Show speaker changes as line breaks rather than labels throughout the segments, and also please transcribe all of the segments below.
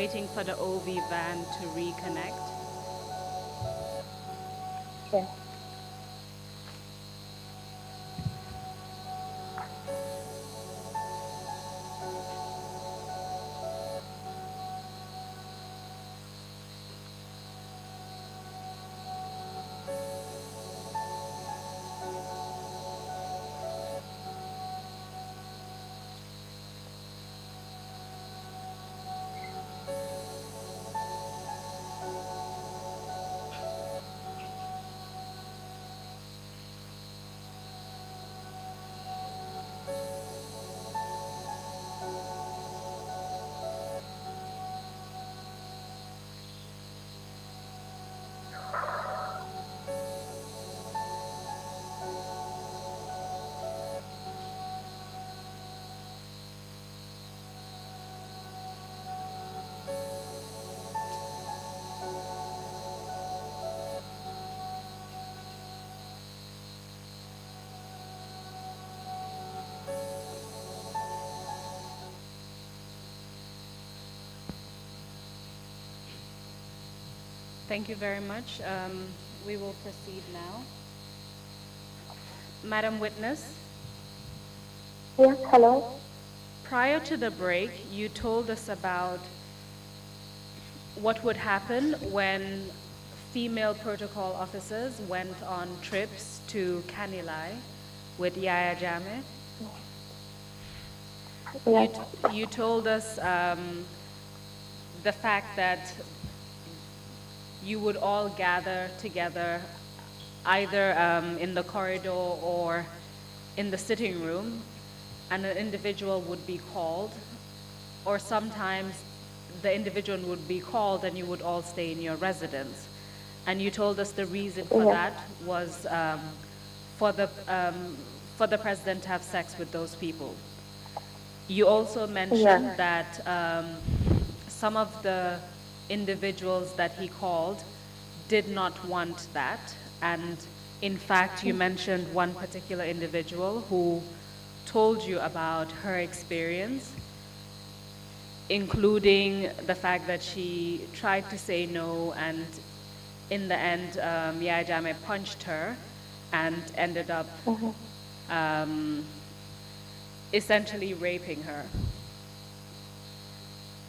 waiting for the OV van to reconnect.
Yeah.
Thank you very much. We will proceed now. Madam Witness,
Yes, hello.
prior to the break, you told us about what would happen when female protocol officers went on trips to Kanilai with Yaya Jammeh.
Yes.
You told us the fact that you would all gather together either in the corridor or in the sitting room, and an individual would be called, or sometimes the individual would be called and you would all stay in your residence. And you told us the reason for that was for the president to have sex with those people. You also mentioned that some of the individuals that he called did not want that. And in fact, you mentioned one particular individual who told you about her experience, including the fact that she tried to say no, and in the end, Yaya Jammeh punched her and ended up essentially raping her.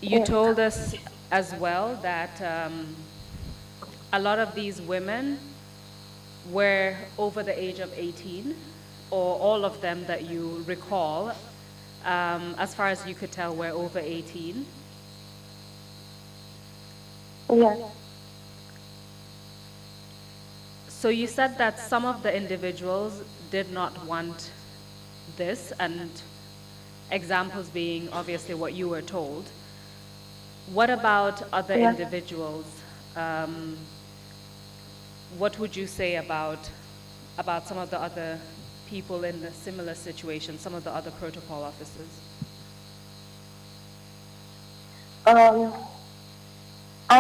You told us as well that a lot of these women were over the age of 18, or all of them that you recall, as far as you could tell, were over 18.
Yes.
So you said that some of the individuals did not want this, and examples being obviously what you were told. What about other individuals? What would you say about some of the other people in a similar situation, some of the other protocol officers?
I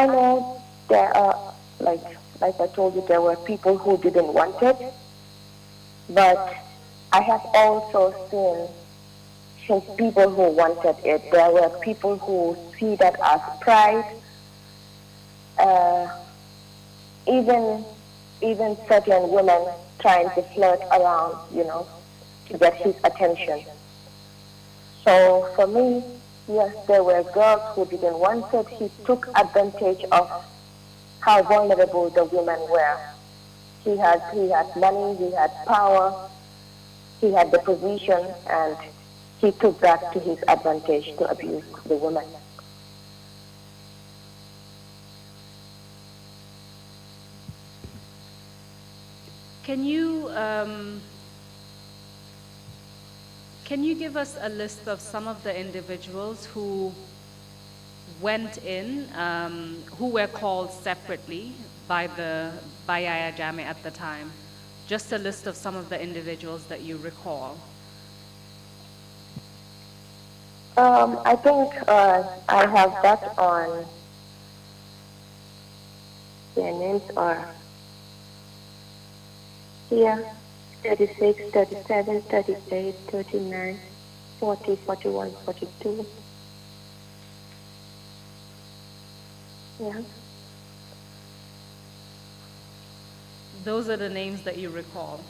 know there are, like I told you, there were people who didn't want it, but I have also seen people who wanted it. There were people who see that as pride. Even certain women trying to flirt around, to get his attention. So for me, yes, there were girls who didn't want it. He took advantage of how vulnerable the women were. He had money, he had power, he had the position, and he took that to his advantage to abuse the women.
Can you give us a list of some of the individuals who went in, who were called separately by Yaya Jammeh at the time? Just a list of some of the individuals that you recall.
I think I have that on. Their names are here: 36, 37, 38, 39, 40, 41, 42. Yeah.
Those are the names that you recall.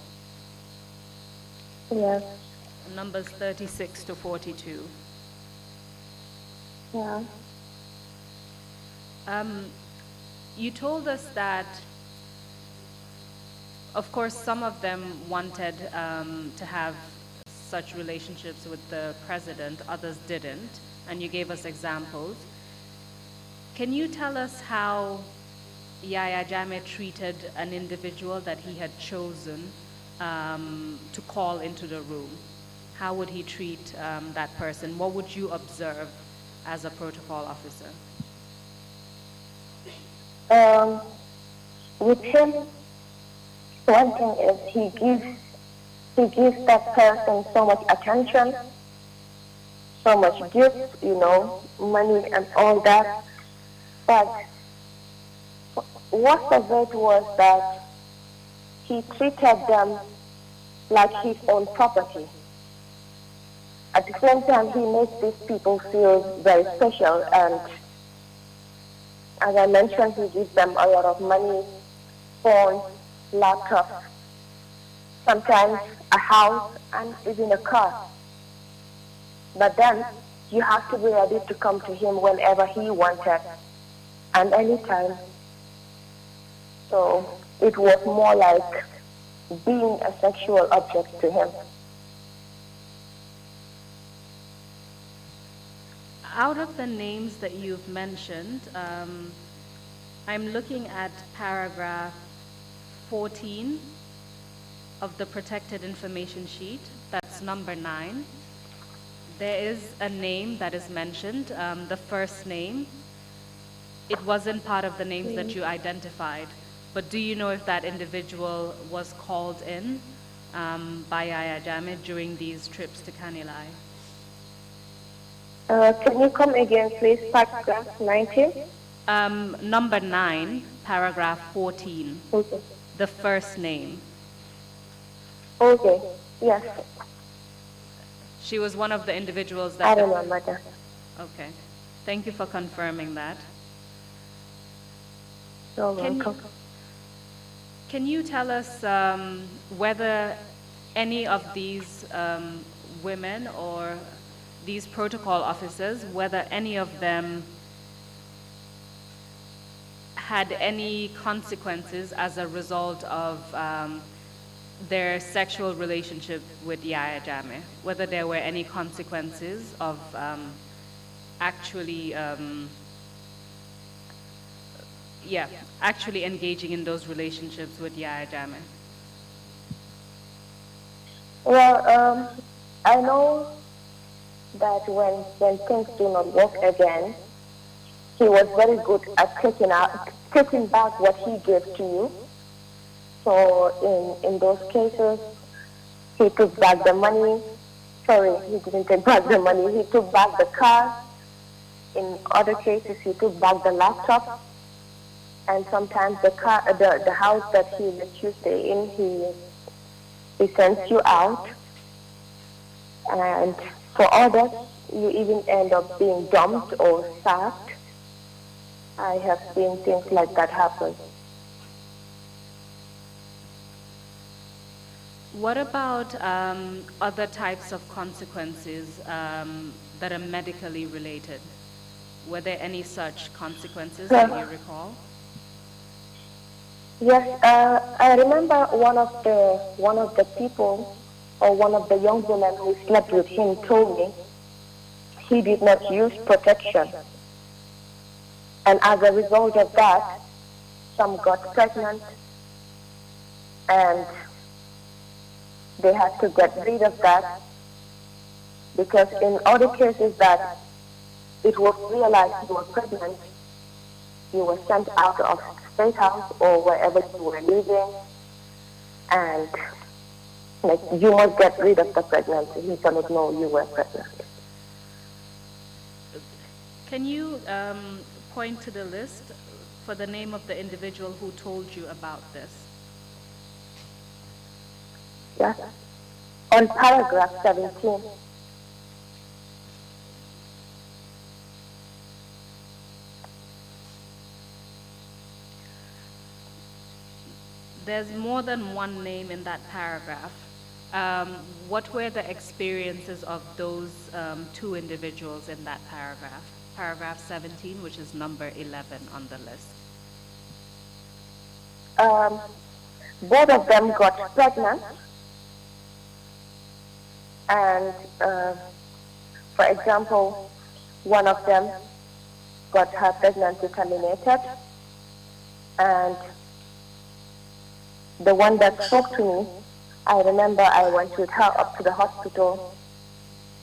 Yes.
Numbers 36 to 42.
Yeah.
You told us that, of course, some of them wanted to have such relationships with the president, others didn't, and you gave us examples. Can you tell us how Yahya Jammeh treated an individual that he had chosen to call into the room? How would he treat that person? What would you observe as a protocol officer?
With him, one thing is he gives that person so much attention, so much gifts, money and all that. But worst of it was that he treated them like his own property. At the same time, he makes these people feel very special, and as I mentioned, he gives them a lot of money, phones, laptops, sometimes a house, and even a car. But then you have to be ready to come to him whenever he wanted and anytime. So it was more like being a sexual object to him.
Out of the names that you've mentioned, I'm looking at paragraph 14 of the protected information sheet. That's number 9. There is a name that is mentioned, the first name. It wasn't part of the names that you identified, but do you know if that individual was called in by Yahya Jammeh during these trips to Kanilai?
Can you come again, please? Paragraph 19?
Number 9, paragraph 14,
Okay.
the first name.
Okay. Yes.
She was one of the individuals that...
I remember that.
Okay. Thank you for confirming that.
You're welcome.
Can you tell us whether any of these women or these protocol officers, whether any of them had any consequences as a result of their sexual relationship with Yahya Jammeh, whether there were any consequences of actually engaging in those relationships with Yahya Jammeh?
Well, I know that when things do not work again, he was very good at taking back what he gave to you. So in those cases, he took back the money. Sorry, he didn't take back the money. He took back the car. In other cases, he took back the laptop. And sometimes the house that he lets you stay in, he sends you out. And for others, you even end up being dumped or sacked. I have seen things like that happen.
What about other types of consequences that are medically related? Were there any such consequences that you recall?
Yes, I remember one of the people, or one of the young women who slept with him, told me he did not use protection. And as a result of that, some got pregnant and they had to get rid of that, because in other cases that it was realized you were pregnant, you were sent out of state house or wherever you were living, and like, you must get rid of the pregnancy. He cannot know you were pregnant.
Can you point to the list for the name of the individual who told you about this?
Yes. On paragraph 17.
There's more than one name in that paragraph. What were the experiences of those two individuals in that paragraph? Paragraph 17, which is number 11 on the list.
Both of them got pregnant, and for example, one of them got her pregnancy terminated, and the one that spoke to me, I remember I went with her up to the hospital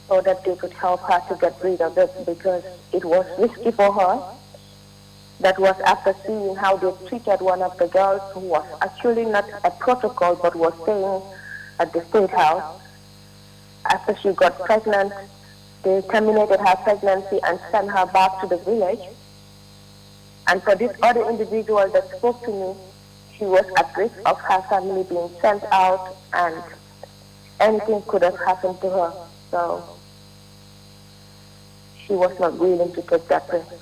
so that they could help her to get rid of it because it was risky for her. That was after seeing how they treated one of the girls who was actually not a protocol but was staying at the state house. After she got pregnant, they terminated her pregnancy and sent her back to the village. And for this other individual that spoke to me, she was at risk of her family being sent out and anything could have happened to her. So she was not willing to take that risk.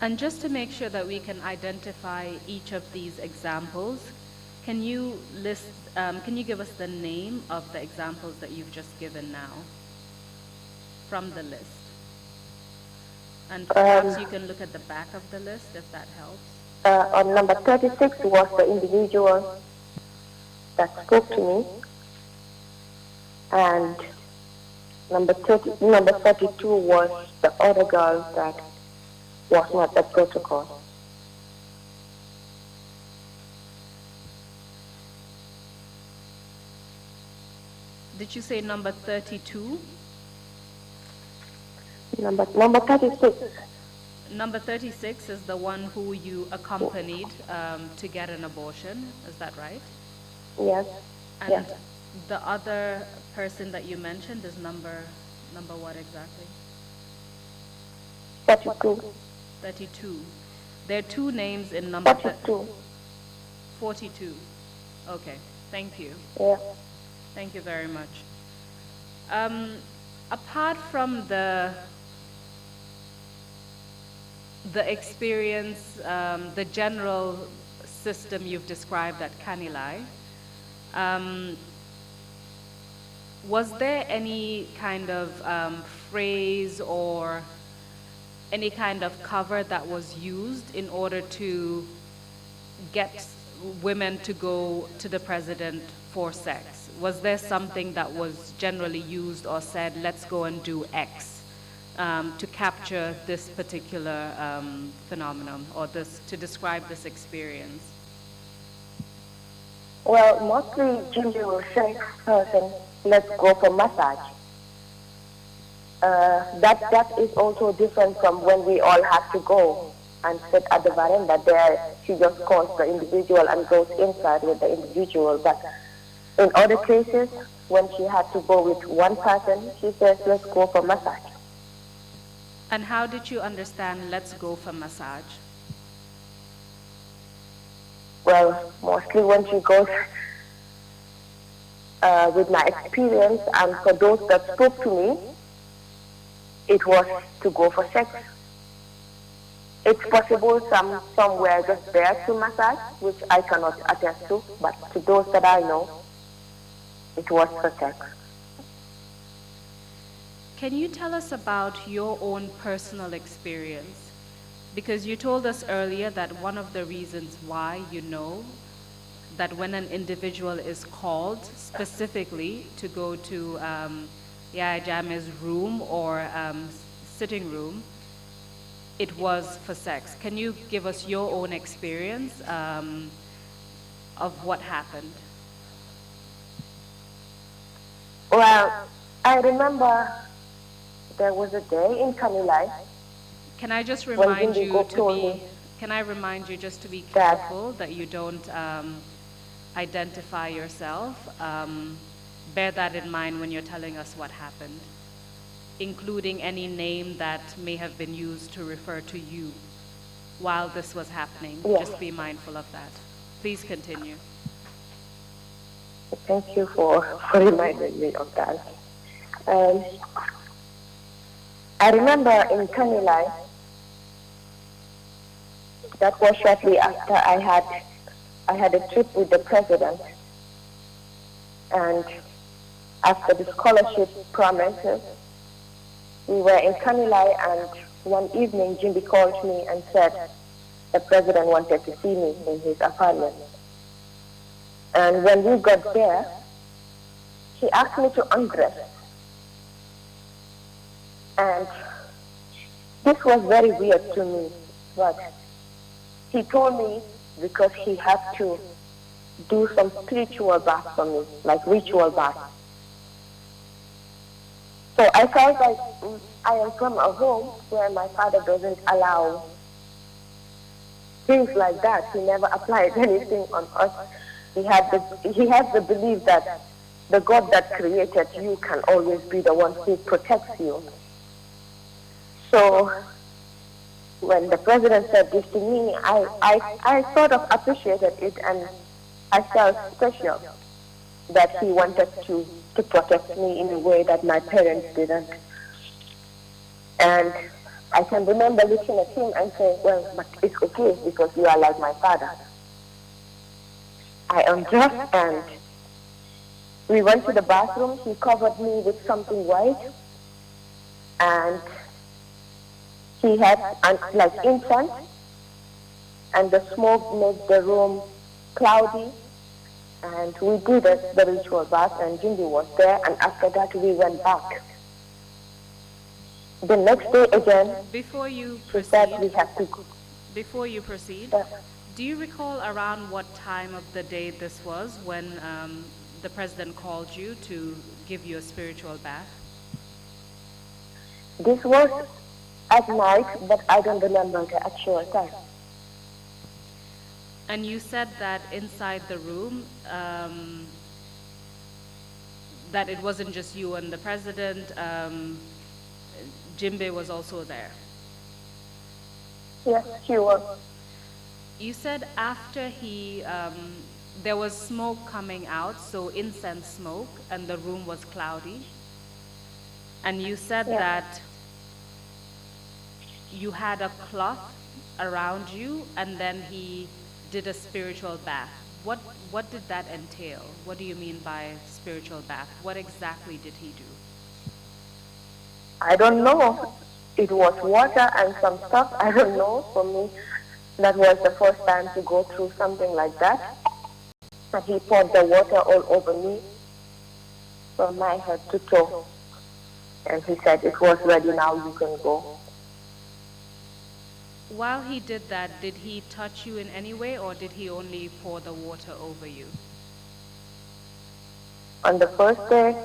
And just to make sure that we can identify each of these examples, can you give us the name of the examples that you've just given now from the list? And perhaps you can look at the back of the list if that helps.
On number 36 was the individual that spoke to me, and number 32 was the other girl that was not a protocol.
Did you say number 32?
Number 36.
Number 36 is the one who you accompanied to get an abortion, is that right?
Yes.
And
yes.
The other person that you mentioned is number what exactly?
32.
32. There are two names in number
42.
42. Okay, thank you.
Yeah.
Thank you very much. Apart from the experience, the general system you've described at Kanilai, was there any kind of phrase or any kind of cover that was used in order to get women to go to the president for sex? Was there something that was generally used or said, let's go and do X, to capture this particular phenomenon or to describe this experience?
Well, mostly Jimmy will say, person, let's go for massage. That is also different from when we all have to go and sit at the veranda. There, she just calls the individual and goes inside with the individual. But in other cases, when she had to go with one person, she says, let's go for massage.
And how did you understand let's go for massage?
Well, mostly when she goes with my experience, and for those that spoke to me, it was to go for sex. It's possible some were just there to massage, which I cannot attest to, but to those that I know, it was for sex.
Can you tell us about your own personal experience? Because you told us earlier that one of the reasons why you know that when an individual is called specifically to go to Yaya Jammeh's room or sitting room, it was for sex. Can you give us your own experience of what happened?
Well, I remember there was a day in Kanilai.
Can I just remind you just to be careful that you don't identify yourself? Bear that in mind when you're telling us what happened, including any name that may have been used to refer to you while this was happening.
Yes.
Just be mindful of that. Please continue.
Thank you for reminding me of that. I remember in Kanilai, that was shortly after I had I had a trip with the president, and after the scholarship promises, we were in Kanilai, and one evening Jimmy called me and said the president wanted to see me in his apartment. And when we got there, he asked me to undress. And this was very weird to me, but he told me because he had to do some spiritual bath for me, like ritual bath. So I felt like I am from a home where my father doesn't allow things like that. He never applied anything on us. He has the belief that the God that created you can always be the one who protects you. So when the president said this to me, I sort of appreciated it, and I felt special that he wanted to protect me in a way that my parents didn't. And I can remember looking at him and saying, well, but it's okay because you are like my father. I undressed and we went to the bathroom. He covered me with something white, and he had like incense, and the smoke made the room cloudy. And we did the ritual bath, and Jindy was there, and after that we went back. The next day again,
Before you
he said we have to go.
Before you proceed, do you recall around what time of the day this was when the president called you to give you a spiritual bath?
This was at night, but I don't remember the actual time.
And you said that inside the room, that it wasn't just you and the president, Jimbe was also there.
Yes, he was.
You said after there was smoke coming out, so incense smoke, and the room was cloudy. And you said that you had a cloth around you, and then he did a spiritual bath. What did that entail? What do you mean by spiritual bath? What exactly did he do?
I don't know. It was water and some stuff. I don't know. For me, that was the first time to go through something like that. And he poured the water all over me from my head to toe. And he said, it was ready, now you can go.
While he did that, did he touch you in any way, or did he only pour the water over you?
On the first day,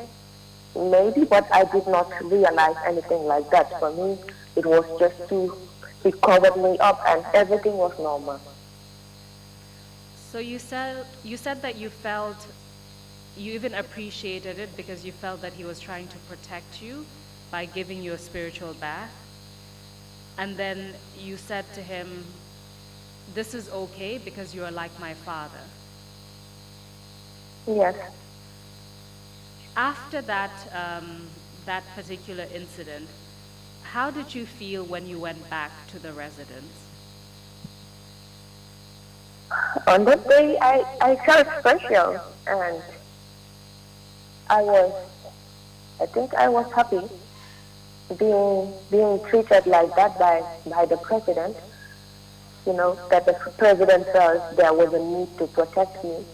maybe, but I did not realize anything like that. For me, it was just he covered me up and everything was normal.
So you said that you even appreciated it because you felt that he was trying to protect you by giving you a spiritual bath. And then you said to him, this is okay because you are like my father.
Yes.
After that, that particular incident, how did you feel when you went back to the residence?
On that day, I felt special, and I think I was happy being treated like that by the president. You know, that the president felt there was a need to protect me.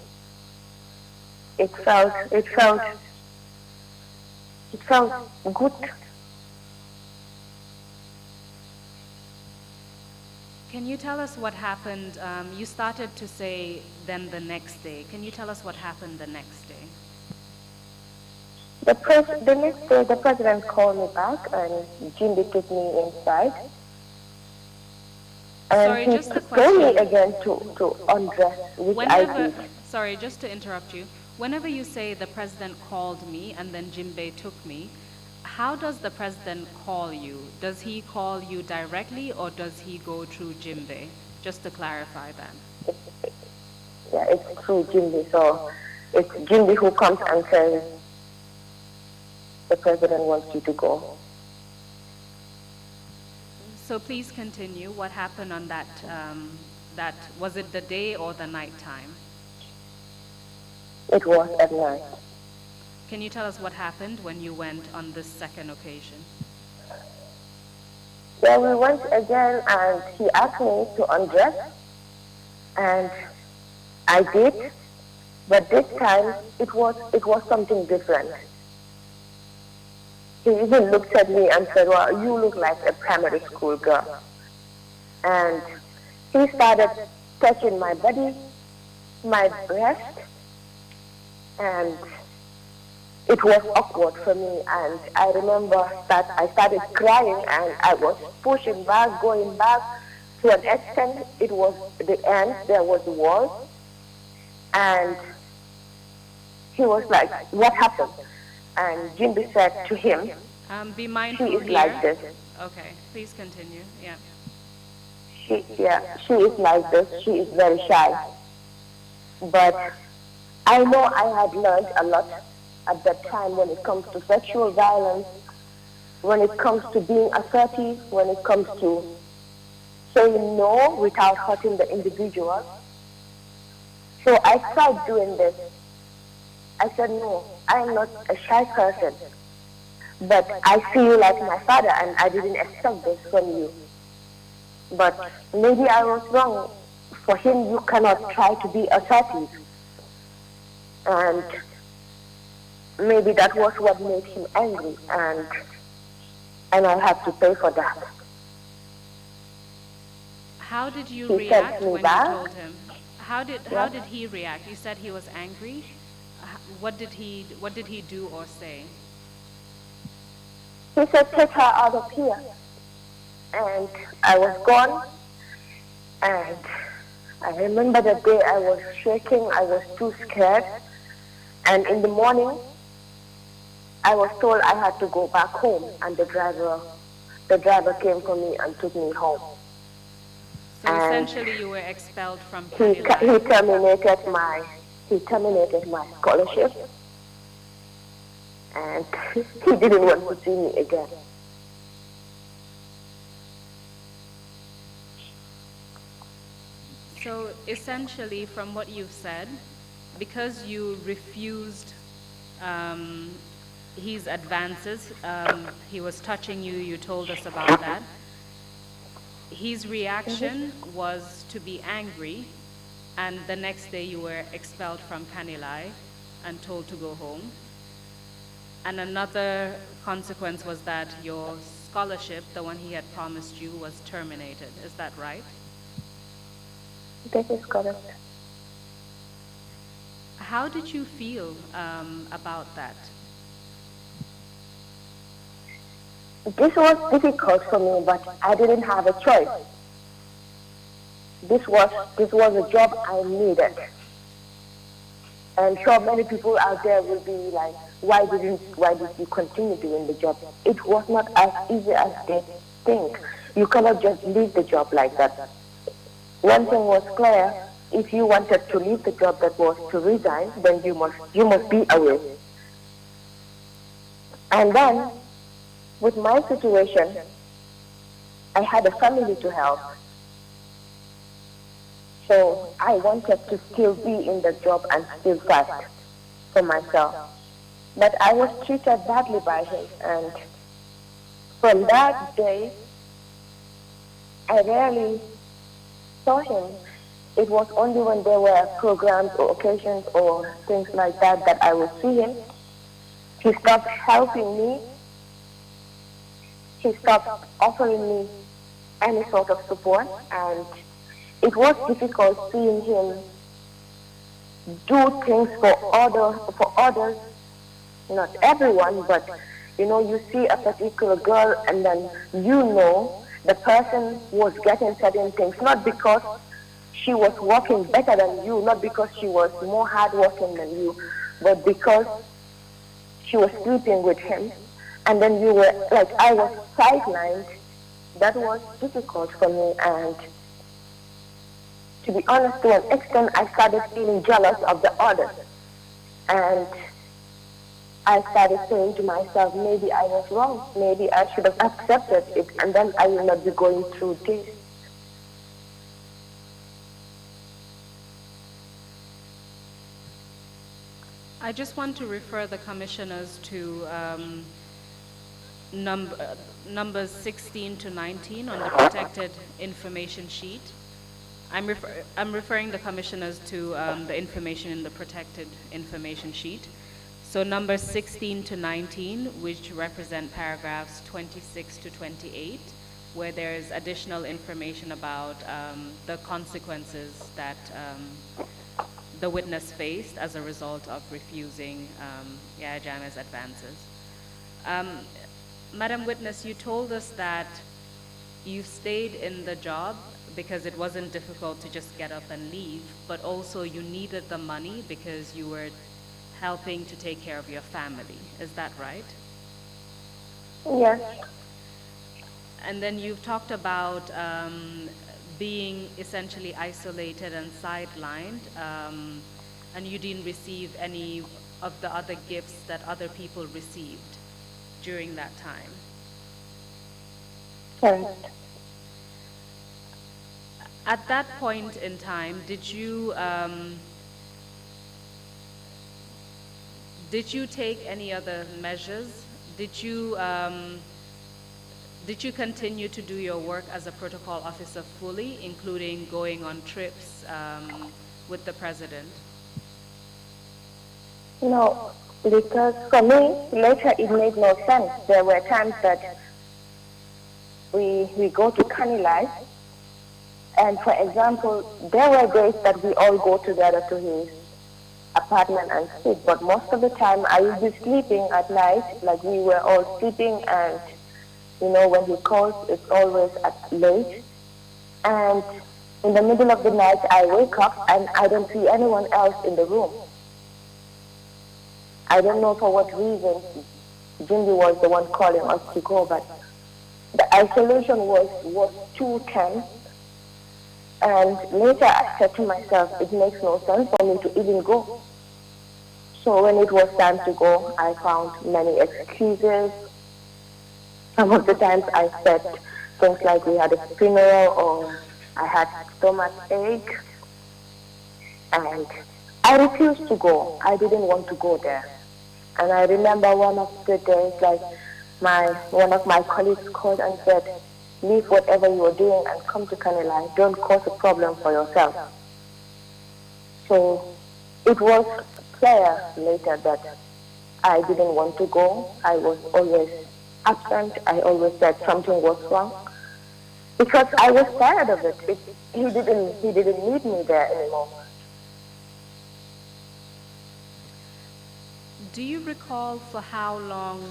It felt good.
Can you tell us what happened? You started to say then the next day. Can you tell us what happened the next day?
The next day, the president called me back, and Jimmy took me inside. And
Sorry,
he
just a
told me
question.
again to undress, which I did.
Sorry, just to interrupt you. Whenever you say the president called me and then Jimbe took me, how does the president call you? Does he call you directly or does he go through Jimbe? Just to clarify that.
Yeah, it's through Jimmy. So it's Jimmy who comes and says, the president wants you to go.
So please continue. What happened on that, was it the day or the night time?
It was at night.
Can you tell us what happened when you went on this second occasion?
Then we went again and he asked me to undress and I did, but this time it was something different. He even looked at me and said, well, you look like a primary school girl. And he started touching my body, my breast, and it was awkward for me. And I remember that I started crying and I was pushing back, going back. To an extent, it was the end, there was the wall. And he was like, what happened? And Jimby said to him,
be mindful
she is
here.
like this.
Okay, please continue. Yeah.
She is like this. She is very shy. But I know I had learned a lot at that time when it comes to sexual violence, when it comes to being assertive, when it comes to saying no without hurting the individual. So I tried doing this. I said, no, I am not a shy person, but I see you like my father and I didn't expect this from you. But maybe I was wrong. For him, you cannot try to be assertive. And maybe that was what made him angry, and I had to pay for that.
How did you
He
react
sent me
when
back.
you told him? How did he react? You said he was angry. What did he do or say?
He said, take her out of here. And I was gone. And I remember the day I was shaking. I was too scared. And in the morning, I was told I had to go back home. And the driver came for me and took me home.
So
And
essentially, you were expelled from
he
Canada.
he terminated my scholarship. And he didn't want to see me again.
So essentially, from what you've said, because you refused his advances, he was touching you, you told us about that. His reaction was to be angry, and the next day you were expelled from Kanilai and told to go home. And another consequence was that your scholarship, the one he had promised you, was terminated. Is that right?
This is correct.
How did you feel about that?
This was difficult for me, but I didn't have a choice. This was a job I needed. And sure, many people out there will be like, why did you continue doing the job? It was not as easy as they think. You cannot just leave the job like that. One thing was clear: if you wanted to leave the job that was to resign, then you must be away. And then, with my situation, I had a family to help. So I wanted to still be in the job and still fight for myself. But I was treated badly by him, and from that day, I rarely saw him. It was only when there were programs or occasions or things like that that I would see him. He stopped helping me. He stopped offering me any sort of support, and it was difficult seeing him do things for others, not everyone, but you see a particular girl and then the person was getting certain things, not because she was working better than you, not because she was more hardworking than you, but because she was sleeping with him. And then you were like, I was sidelined. That was difficult for me, and to be honest, to an extent, I started feeling jealous of the others. And I started saying to myself, maybe I was wrong. Maybe I should have accepted it, and then I will not be going through this.
I just want to refer the commissioners to numbers 16 to 19 on the protected information sheet. I'm referring the commissioners to the information in the protected information sheet. So numbers 16 to 19, which represent paragraphs 26 to 28, where there is additional information about the consequences that the witness faced as a result of refusing Yaya Jammeh's advances. Madam Witness, you told us that you stayed in the job because it wasn't difficult to just get up and leave, but also you needed the money because you were helping to take care of your family. Is that right?
Yes.
And then you've talked about being essentially isolated and sidelined, and you didn't receive any of the other gifts that other people received during that time.
Correct.
At that point in time, did you take any other measures? Did you continue to do your work as a protocol officer fully, including going on trips with the president?
No, because for me, later it made no sense. There were times that we go to Kanilai, and for example, there were days that we all go together to his apartment and sleep, but most of the time I would be sleeping at night, like we were all sleeping, and you know, when he calls, it's always at late. And in the middle of the night, I wake up and I don't see anyone else in the room. I don't know for what reason Jindy was the one calling us to go, but the isolation was too tense. And later I said to myself, it makes no sense for me to even go. So when it was time to go, I found many excuses. Some of the times I said things like we had a funeral or I had stomach ache. And I refused to go. I didn't want to go there. And I remember one of the days, like one of my colleagues called and said, leave whatever you are doing and come to Kanilai. Don't cause a problem for yourself. So it was clear later that I didn't want to go. I was always absent. I always said something was wrong because I was tired of it. He didn't need me there anymore.
Do you recall for how long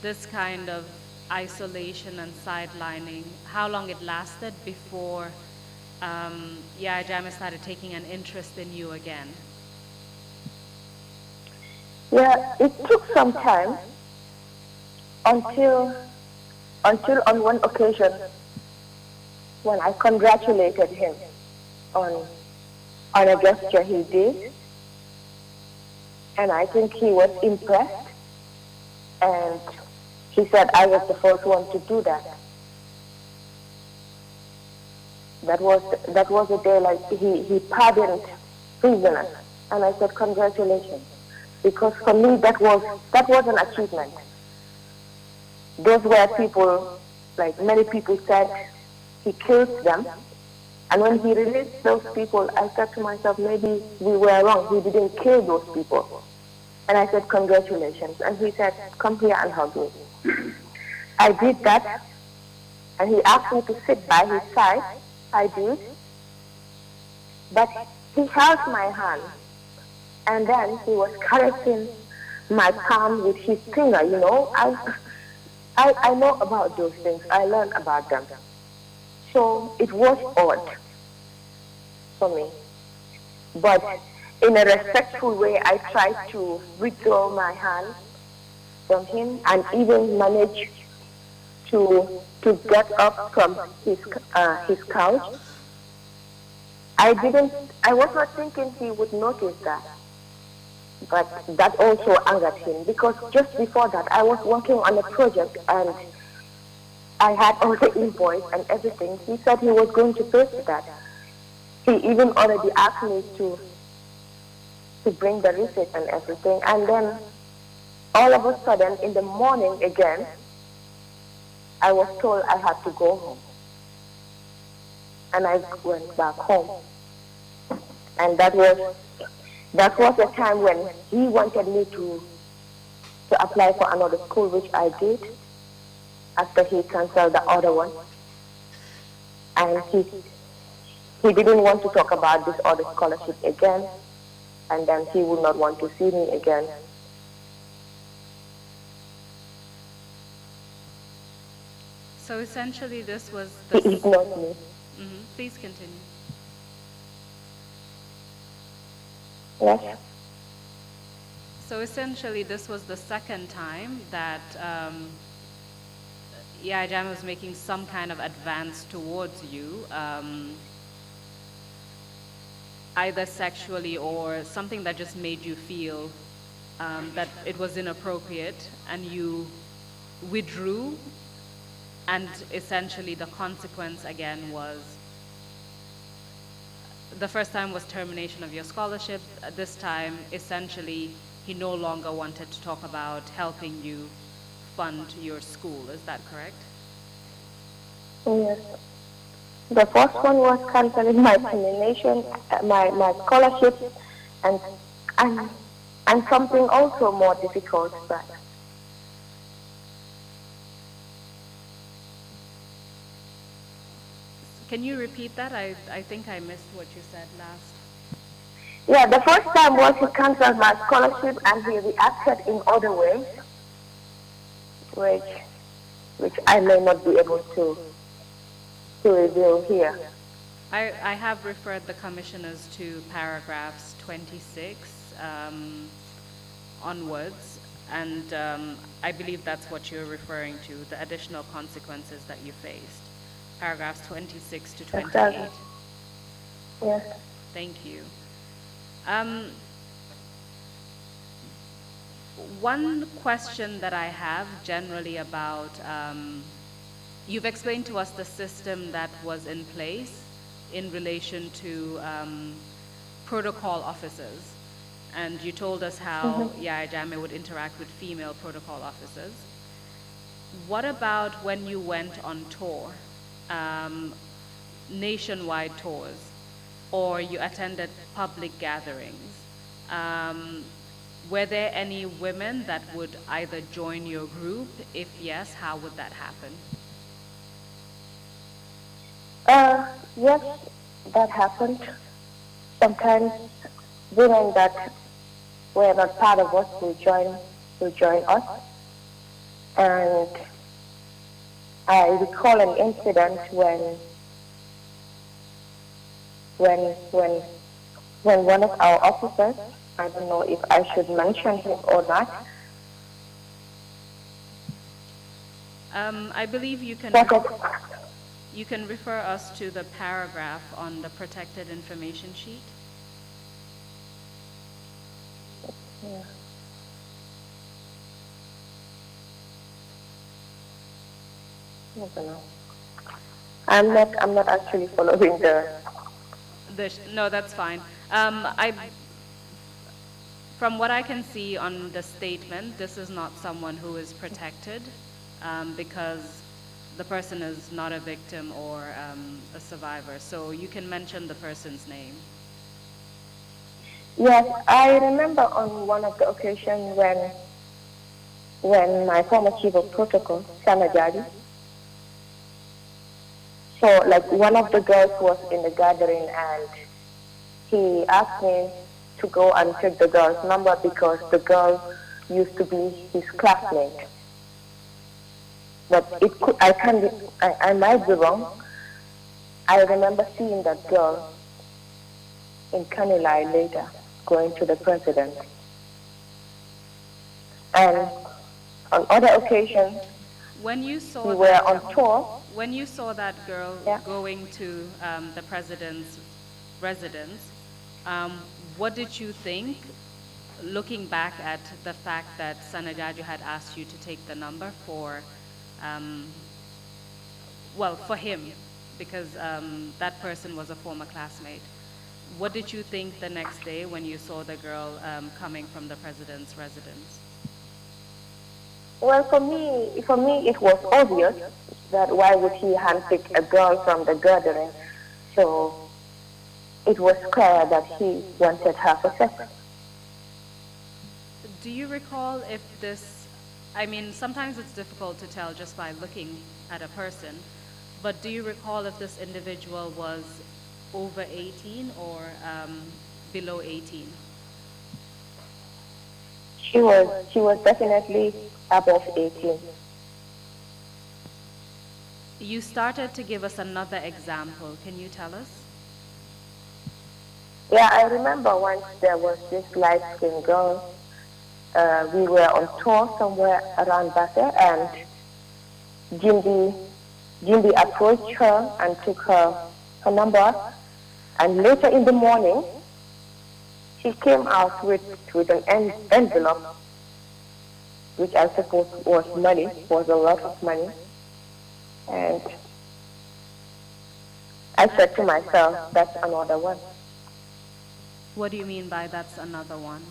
this kind of isolation and sidelining, how long it lasted before Yaya Jammeh started taking an interest in you again?
Yeah, it took some time until on one occasion when I congratulated him on a gesture he did. And I think he was impressed, and he said I was the first one to do that. That was a day like he pardoned prisoners, and I said congratulations, because for me that was an achievement. Those were people, like many people said, he killed them. And when he released those people, I said to myself, maybe we were wrong. He didn't kill those people. And I said, congratulations. And he said, come here and hug me. I did that. And he asked me to sit by his side. I did. But he held my hand. And then he was caressing my palm with his finger, you know. I know about those things. I learned about them. So it was odd for me. But in a respectful way, I tried to withdraw my hand from him and even manage to get up from his couch. I was not thinking he would notice that. But that also angered him, because just before that I was working on a project and I had all the invoice and everything. He said he was going to pay for that. He even already asked me to to bring the receipt and everything. And then all of a sudden, in the morning again, I was told I had to go home. And I went back home. And that was a time when he wanted me to apply for another school, which I did after he canceled the other one. And he didn't want to talk about this other scholarship again, and then he would not want to see me again.
So essentially this was
He ignored me.
Please continue.
Yes.
So essentially this was the second time that Jam was making some kind of advance towards you, either sexually or something that just made you feel that it was inappropriate, and you withdrew, and essentially the consequence again was, the first time was termination of your scholarship. This time, essentially, he no longer wanted to talk about helping you fund your school. Is that correct?
Yes. The first one was canceling my termination, my scholarship, and something also more difficult. But
can you repeat that? I think I missed what you said last.
yeah, the first time was he canceled my scholarship, and he reacted in other ways, which I may not be able to reveal here.
I have referred the commissioners to paragraphs 26 onwards, and I believe that's what you're referring to, the additional consequences that you faced. Paragraphs 26 to 28.
Exactly. Yes.
Thank you. One question that I have generally about, you've explained to us the system that was in place in relation to protocol officers, and you told us how Jame would interact with female protocol officers. What about when you went on tour, nationwide tours, or you attended public gatherings? Were there any women that would either join your group? If yes, how would that happen?
Yes, that happened. Sometimes women that were not part of us will join us. And I recall an incident when one of our officers, I don't know if I should mention him or not.
I believe you can refer us to the paragraph on the protected information sheet.
Yeah. I don't know. I'm not actually following
No, that's fine. From what I can see on the statement, this is not someone who is protected because the person is not a victim or a survivor. So you can mention the person's name.
Yes, I remember on one of the occasions when my former chief of protocol, Sanajadi, so like one of the girls was in the gathering and he asked me to go and take the girl's number because the girl used to be his classmate. But I might be wrong. I remember seeing that girl in Kanilai later, going to the president. And on other occasions,
when you saw
we were on tour.
When you saw that girl going to the president's residence, what did you think, looking back at the fact that Sanajaju had asked you to take the number for him, because that person was a former classmate. What did you think the next day when you saw the girl coming from the president's residence?
Well, for me, it was obvious that why would he handpick a girl from the gathering? So it was clear that he wanted her for sex.
Do you recall if this, I mean, sometimes it's difficult to tell just by looking at a person, but do you recall if this individual was over 18 or below 18?
She was definitely above 18.
You started to give us another example. Can you tell us?
Yeah, I remember once there was this light-skinned girl. We were on tour somewhere around Basse, and Jimby approached her and took her number. And later in the morning, she came out with an envelope, which I suppose was money, was a lot of money. And I said to myself, that's another one.
What do you mean by that's another one?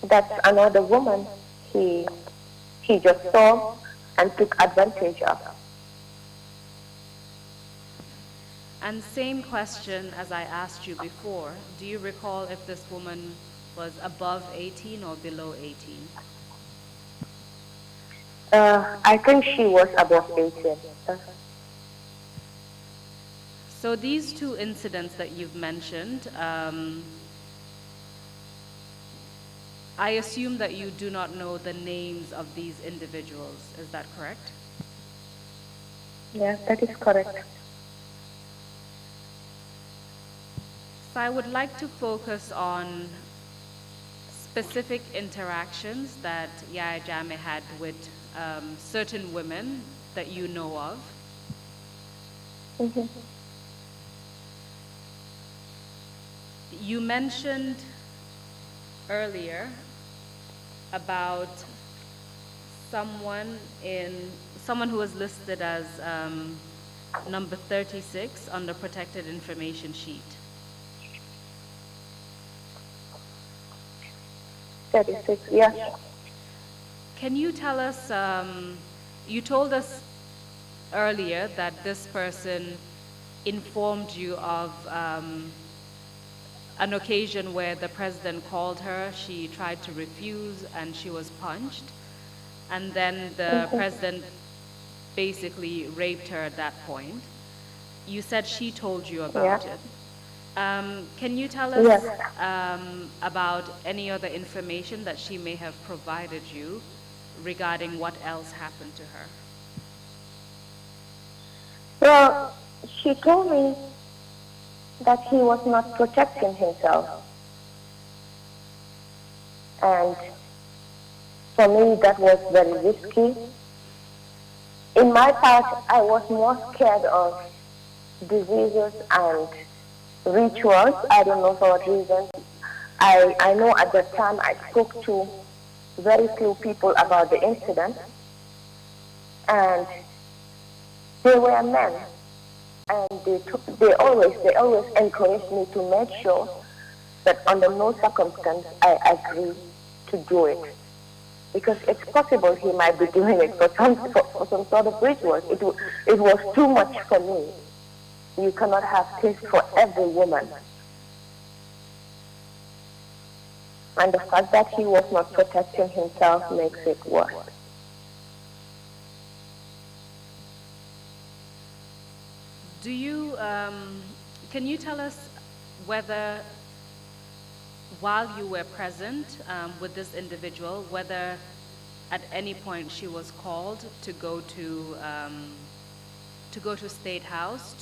That's another woman he just saw and took advantage of.
And same question as I asked you before, do you recall if this woman was above 18 or below 18?
I think she was above 18.
So these two incidents that you've mentioned, I assume that you do not know the names of these individuals. Is that correct?
Yeah, that is correct.
So I would like to focus on specific interactions that Yaya Jammeh had with certain women that you know of.
Mm-hmm.
You mentioned earlier about someone who was listed as number 36 on the protected information sheet.
36, yeah.
Can you tell us, you told us earlier that this person informed you of an occasion where the president called her, she tried to refuse and she was punched, and then the president basically raped her at that point. You said she told you about it. Can you tell us about any other information that she may have provided you regarding what else happened to her?
Well, she told me that he was not protecting himself. And for me, that was very risky. In my part, I was more scared of diseases and rituals. I don't know for what reason. I know at that time I spoke to very few people about the incident, and they were men, and they always encouraged me to make sure that under no circumstance I agree to do it, because it's possible he might be doing it for some sort of rituals. It was too much for me. You cannot have taste for every woman. And the fact that he was not protecting himself makes it worse.
Do you, can you tell us whether, while you were present with this individual, whether at any point she was called to go to State House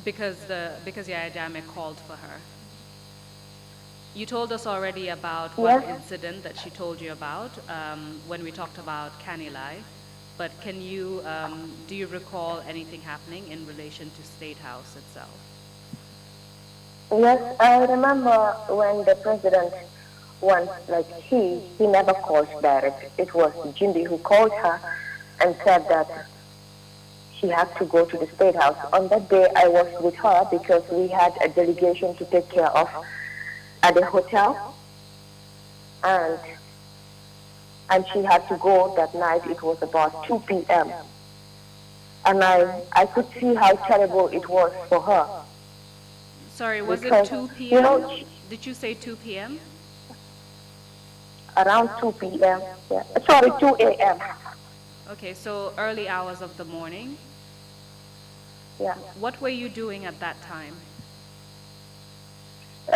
because Yaya Jammeh called for her? You told us already about one incident that she told you about when we talked about Kanilai, but can you, do you recall anything happening in relation to State House itself?
Yes, I remember when the president once, he never called direct. It was Jimby who called her and said that she had to go to the State House. On that day, I was with her because we had a delegation to take care of at the hotel, and she had to go that night. It was about 2 p.m. And I could see how terrible it was for her.
Sorry, was
because,
it 2 p.m.?
You know,
Did you say 2 p.m.?
Around 2 p.m. Yeah. Sorry, 2 a.m.
Okay, so early hours of the morning.
Yeah.
What were you doing at that time?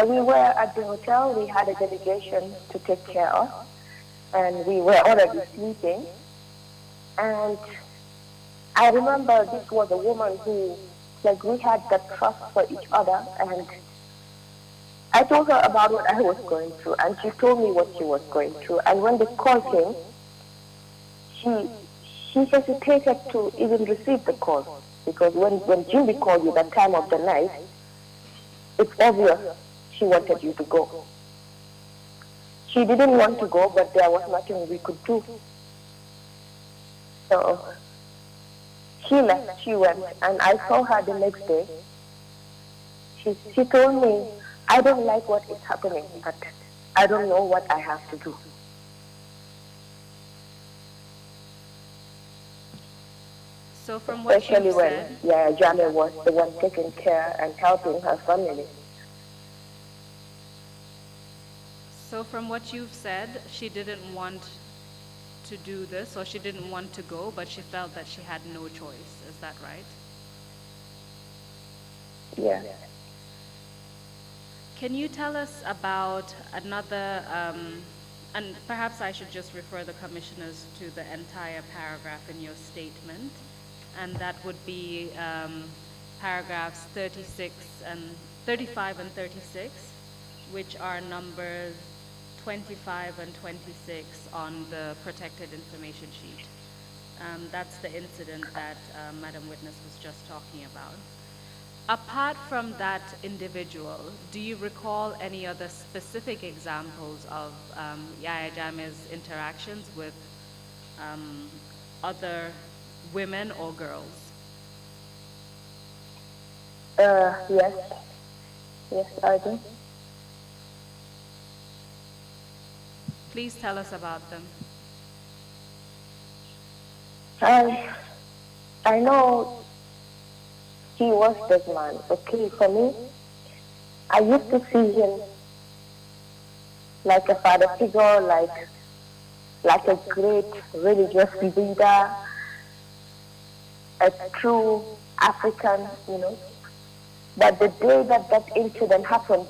We were at the hotel. We had a delegation to take care of, and we were already sleeping. And I remember this was a woman who, like, we had that trust for each other, and I told her about what I was going through, and she told me what she was going through. And when the call came, she hesitated to even receive the call, because when Jimmy called you that time of the night, it's obvious she wanted you to go. She didn't want to go, but there was nothing we could do. So she left, she went, and I saw her the next day. She told me, I don't like what is happening, but I don't know what I have to do.
So from what
Especially
you
when
said,
Janet was the one taking care and helping her family.
So from what you've said, she didn't want to do this, or she didn't want to go, but she felt that she had no choice. Is that right?
Yeah.
Can you tell us about another, and perhaps I should just refer the commissioners to the entire paragraph in your statement, and that would be paragraphs 35 and 36, which are numbers 25 and 26 on the protected information sheet. That's the incident that Madam Witness was just talking about. Apart from that individual, do you recall any other specific examples of Yaya Jammeh's interactions with other women or girls?
Yes. Yes, I do.
Please tell us about them.
I know he was this man. Okay, for me, I used to see him like a father figure, like a great religious leader, a true African, But the day that incident happened,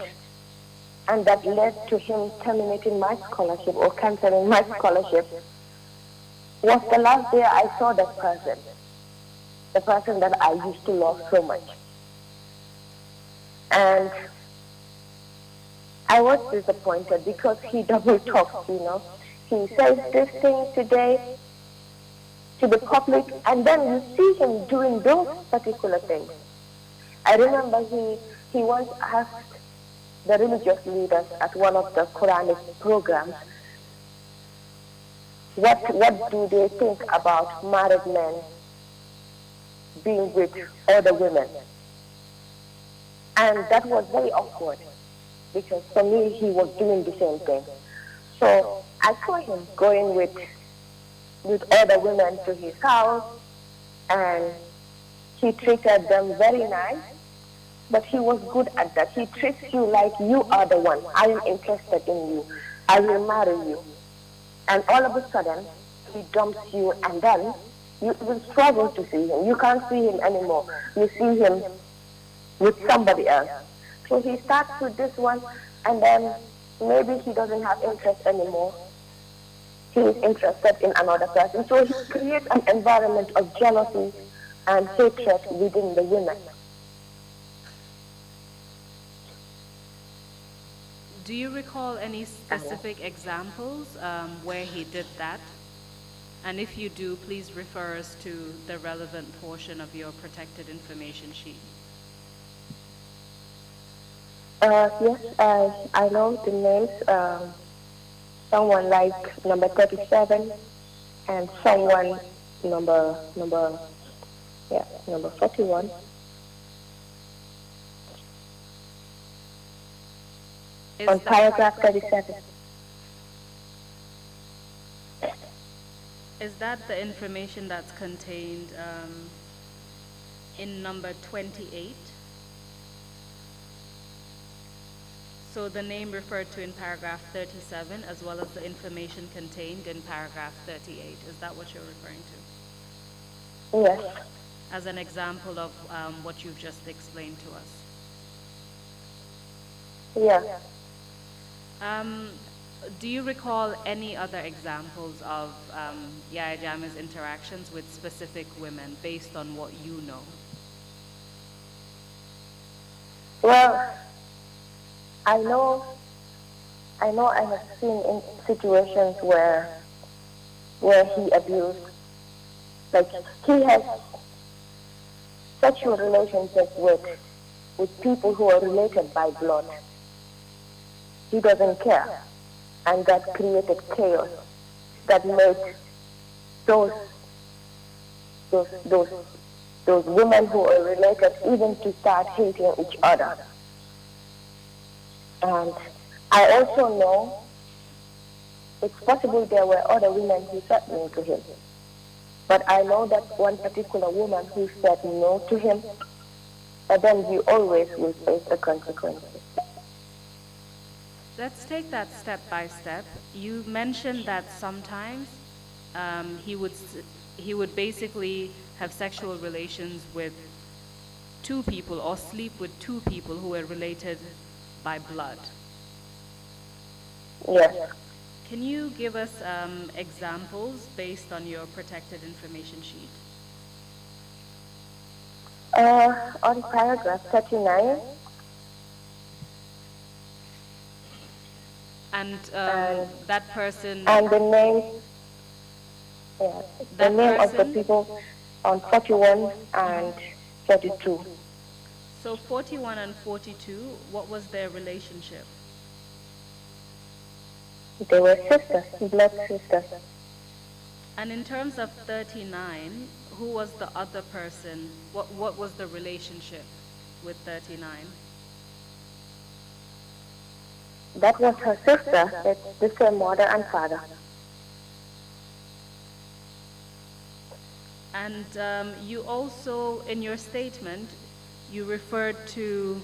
and that led to him terminating my scholarship or canceling my scholarship, was the last day I saw that person, the person that I used to love so much. And I was disappointed because he double talks, He says this thing today to the public, and then you see him doing those particular things. I remember he once asked the religious leaders at one of the Quranic programs, what do they think about married men being with other women? And that was very awkward, because for me, he was doing the same thing. So I saw him going with other women to his house, and he treated them very nice. But he was good at that. He treats you like you are the one. I am interested in you. I will marry you. And all of a sudden, he dumps you, and then you will struggle to see him. You can't see him anymore. You see him with somebody else. So he starts with this one, and then maybe he doesn't have interest anymore. He is interested in another person. So he creates an environment of jealousy and hatred within the women.
Do you recall any specific examples where he did that? And if you do, please refer us to the relevant portion of your protected information sheet.
Yes, I know the names. Someone like number 37 and someone number Yeah, number 41. On
Is that
paragraph 37.
the information that's contained in number 28? So the name referred to in paragraph 37 as well as the information contained in paragraph 38. Is that what you're referring to?
Yes.
As an example of what you've just explained to us.
Yeah.
Do you recall any other examples of Yaya Jammeh's interactions with specific women based on what you know?
Well, I know I have seen in situations where he abused, like he has sexual relationships with people who are related by blood. He doesn't care, and that created chaos that made those those those those women who are related even to start hating each other. And I also know it's possible there were other women who said no to him. But I know that one particular woman who said no to him, but then you always will face the consequences.
Let's take that step by step. You mentioned that sometimes he would basically have sexual relations with two people or sleep with two people who were related by blood.
Yes.
Can you give us examples based on your protected information sheet?
On paragraph 39.
And that person...
And the name, yeah, the name of the people on 41 and 42.
So 41 and 42, what was their relationship?
They were sisters, blood sisters.
And in terms of 39, who was the other person? What was the relationship with 39?
That was her sister. It's the same mother and father.
And you also, in your statement, you referred to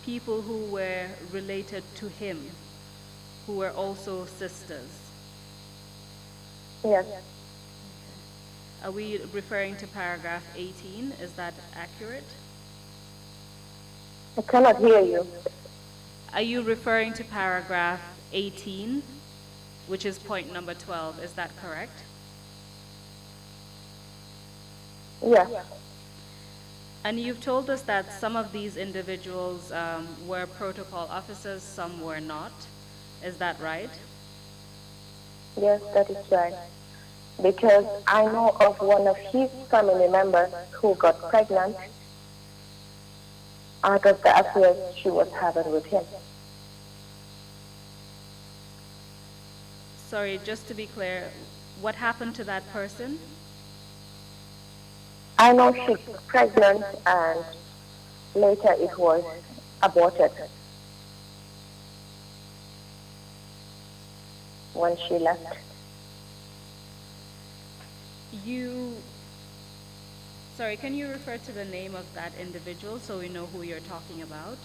people who were related to him, who were also sisters.
Yes.
Are we referring to paragraph 18? Is that accurate?
I cannot hear you.
Are you referring to paragraph 18, which is point number 12? Is that correct?
Yes.
And you've told us that some of these individuals were protocol officers, some were not. Is that right?
Yes, that is right. Because I know of one of his family members who got pregnant out of the affair she was having with him.
Sorry, just to be clear, what happened to that person?
I know she was pregnant and later it was aborted when she left.
Sorry, can you refer to the name of that individual so we know who you're talking about?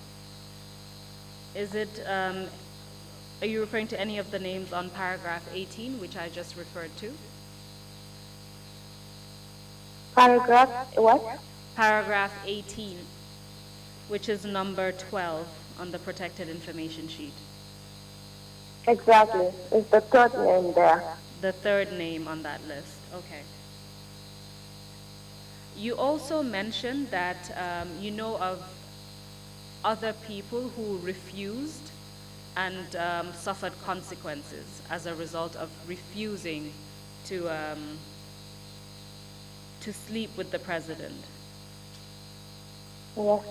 Is it, are you referring to any of the names on paragraph 18, which I just referred to?
Paragraph what?
Paragraph 18, which is number 12 on the protected information sheet.
Exactly. It's the third name there.
The third name on that list. Okay. You also mentioned that you know of other people who refused and suffered consequences as a result of refusing to sleep with the president.
Yes.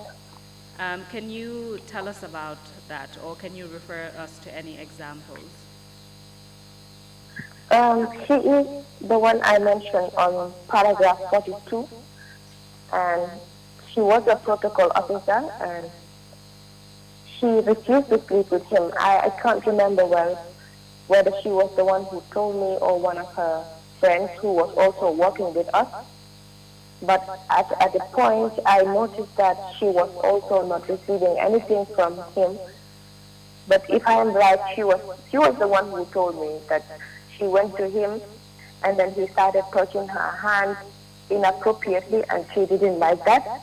Can you tell us about that, or can you refer us to any examples?
She is the one I mentioned on paragraph 42, and she was a protocol officer, and she refused to sleep with him. I can't remember well whether she was the one who told me or one of her friends who was also working with us. But at the point, I noticed that she was also not receiving anything from him. But if I am right, she was the one who told me that she went to him and then he started touching her hand inappropriately and she didn't like that.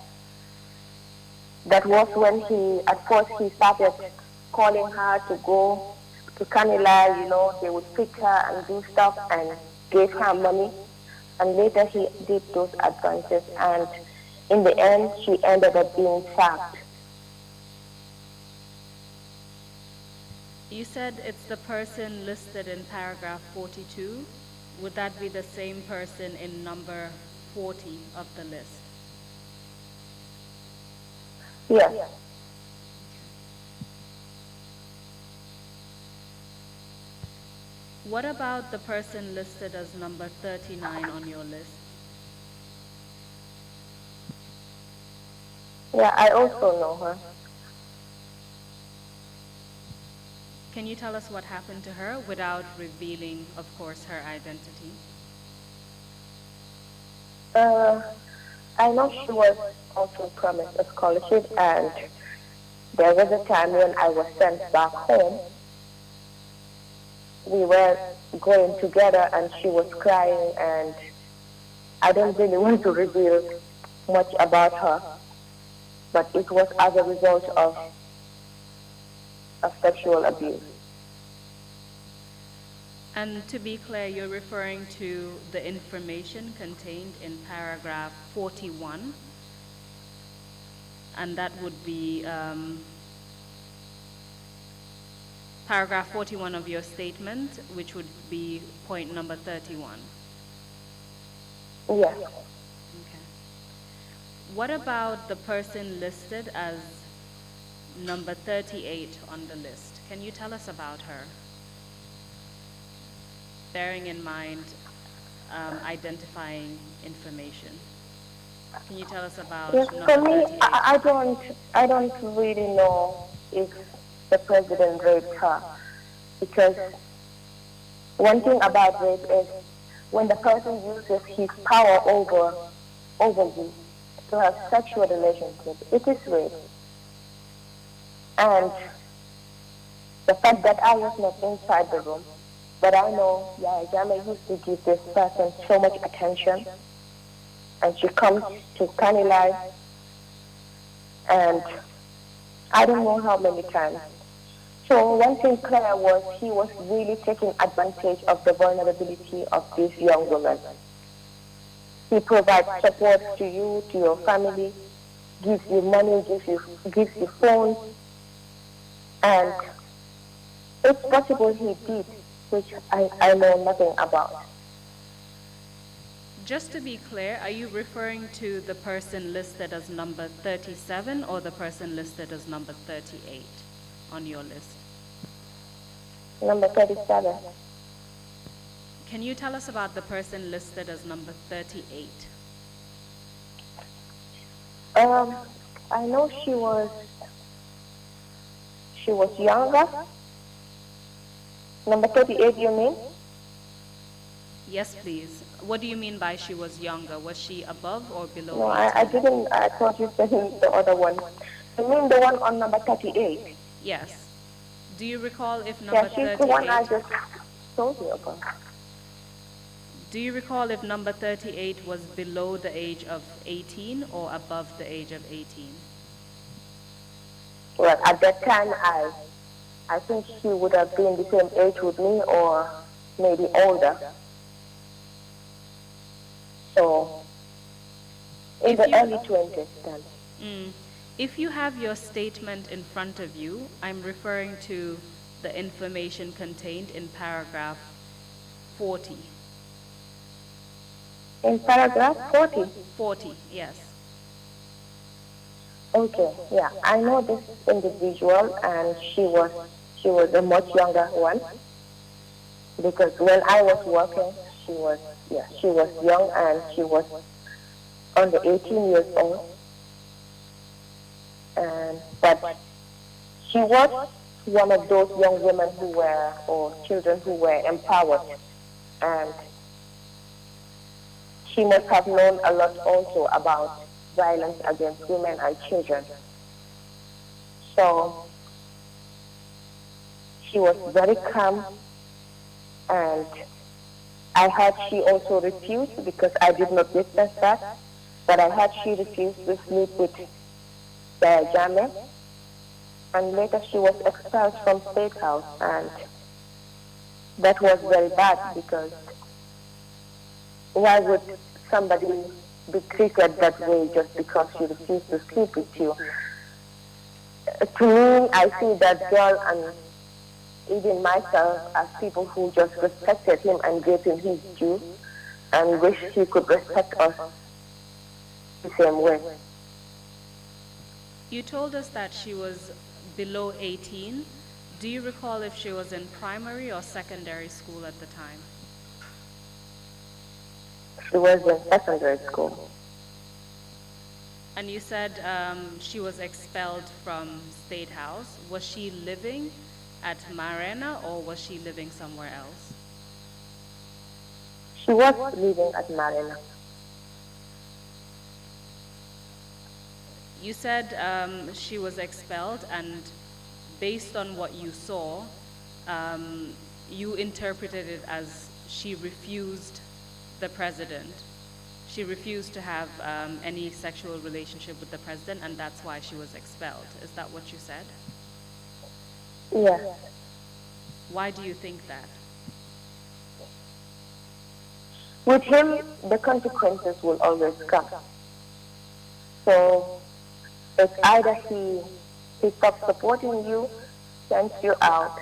That was when at first he started calling her to go to Canila, they would pick her and do stuff and gave her money. And later he did those advances and in the end she ended up being sacked.
You said it's the person listed in paragraph 42. Would that be the same person in number 40 of the list?
Yes.
What about the person listed as number 39 on your list?
Yeah, I also know her.
Can you tell us what happened to her without revealing, of course, her identity?
I know she was also promised a scholarship, and there was a time when I was sent back home. We were going together and she was crying, and I don't really want to reveal much about her, but it was as a result of sexual abuse.
And to be clear, you're referring to the information contained in paragraph 41, and that would be paragraph 41 of your statement, which would be point number 31.
Yes.
Okay. What about the person listed as number 38 on the list? Can you tell us about her? Bearing in mind identifying information. Can you tell us about
Yes,
number
for me,
38?
I don't really know if the president raped her, because one thing about rape is when the person uses his power over you to have sexual relationship, it is rape. And the fact that I was not inside the room, but I know Yaya Jammeh used to give this person so much attention, and she comes to Kanilai, and I don't know how many times. So one thing clear was he was really taking advantage of the vulnerability of this young woman. He provides support to you, to your family, gives you money, gives you phones, and it's possible he did, which I know nothing about.
Just to be clear, are you referring to the person listed as number 37 or the person listed as number 38 on your list?
Number 37.
Can you tell us about the person listed as number 38?
I know she was younger. Number 38, you mean?
Yes, please. What do you mean by she was younger? Was she above or below?
No,
18?
I didn't. I thought you said the other one. You mean the one on number 38?
Yes. Do you recall if number
Yeah, she's
38?
the one I just told you about.
Do you recall if number 38 was below the age of 18 or above the age of 18?
Well, at that time, I think she would have been the same age with me or maybe older. So, in the early 20s then.
If you have your statement in front of you, I'm referring to the information contained in paragraph 40.
In paragraph 40?
40, yes.
Okay, yeah. I know this individual, and she was a much younger one. because when I was working, she was, yeah, she was young and she was under 18 years old. And but she was one of those young women who were, or children who were empowered, and she must have known a lot also about violence against women and children. So she was very calm, and I heard she also refused, because I did not witness that, but I heard she refused to sleep with the Jame, and later she was expelled from State House, and that was very bad, because why would somebody be treated that way just because she refused to sleep with you? To me, I see that girl and even myself as people who just respected him and gave him his due and wish he could respect us the same way.
You told us that she was below 18. Do you recall if she was in primary or secondary school at the time?
She was in secondary school.
And you said she was expelled from State House. Was she living at Marena or was she living somewhere else?
She was living at Marina.
You said she was expelled, and based on what you saw, you interpreted it as she refused the president. She refused to have any sexual relationship with the president, and that's why she was expelled. Is that what you said?
Yes.
Why do you think that?
With him, the consequences will always come. So it's either he stops supporting you, sends you out,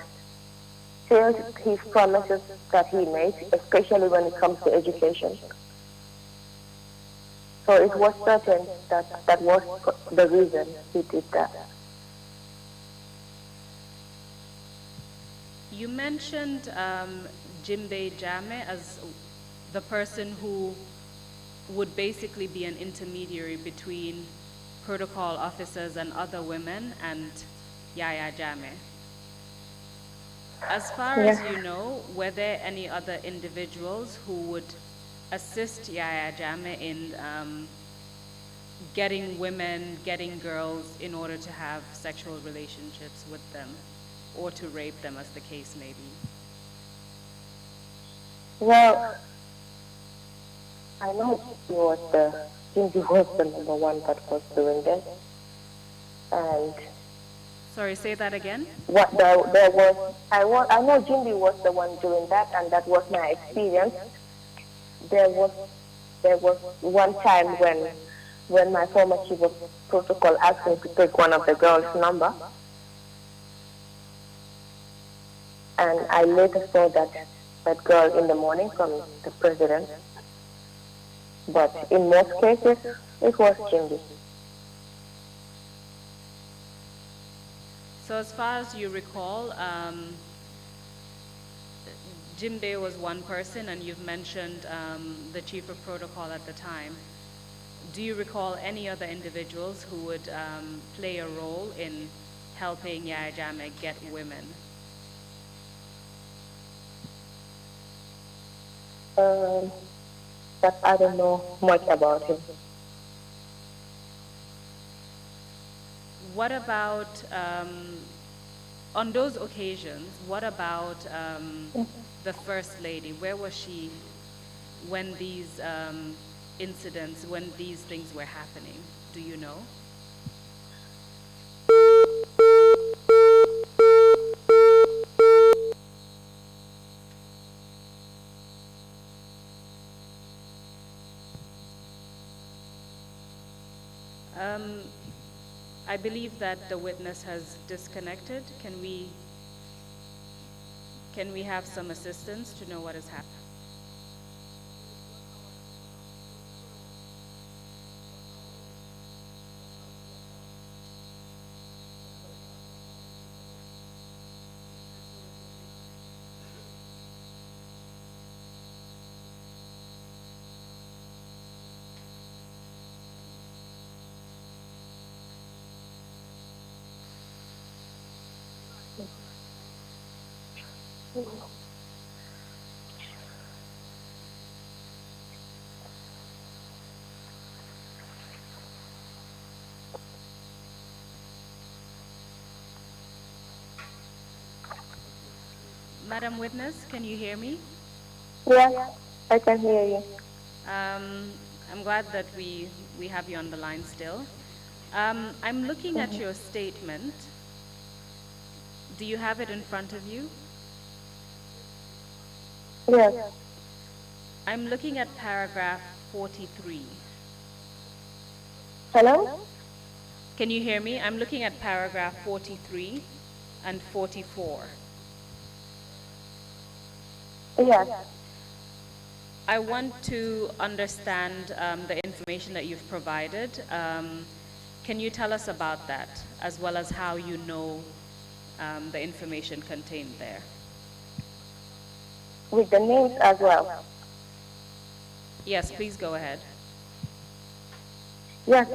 fails his promises that he made, especially when it comes to education. So it was certain that that was the reason he did that.
You mentioned Jimbe Jame as the person who would basically be an intermediary between protocol officers and other women and Yaya Jame. As far as you know, were there any other individuals who would assist Yaya Jame in getting women, getting girls in order to have sexual relationships with them or to rape them, as the case may be?
Well, I know Cindy was the number one that was doing this, and
Sorry, say that again?
what I know Jimby was the one doing that, and that was my experience. There was one time when my former chief of protocol asked me to take one of the girls' number, and I later saw that girl in the morning from the president. But in most cases, it was Jimby.
So as far as you recall, Jimbe was one person, and you've mentioned the chief of protocol at the time. Do you recall any other individuals who would play a role in helping Yaya Jammeh get women?
But I don't know much about him.
What about, on those occasions, what about the First Lady? Where was she when these incidents, when these things were happening? Do you know? I believe that the witness has disconnected. Can we have some assistance to know what has happened? Madam Witness, can you hear me?
Yeah, I can hear you.
I'm glad that we have you on the line still. I'm looking at your statement. Do you have it in front of you?
Yes.
I'm looking at paragraph 43.
Hello?
Can you hear me? I'm looking at paragraph 43 and 44.
Yes.
I want to understand the information that you've provided. Can you tell us about that, as well as how you know the information contained there?
With the names as well.
Yes, please go ahead.
Yes,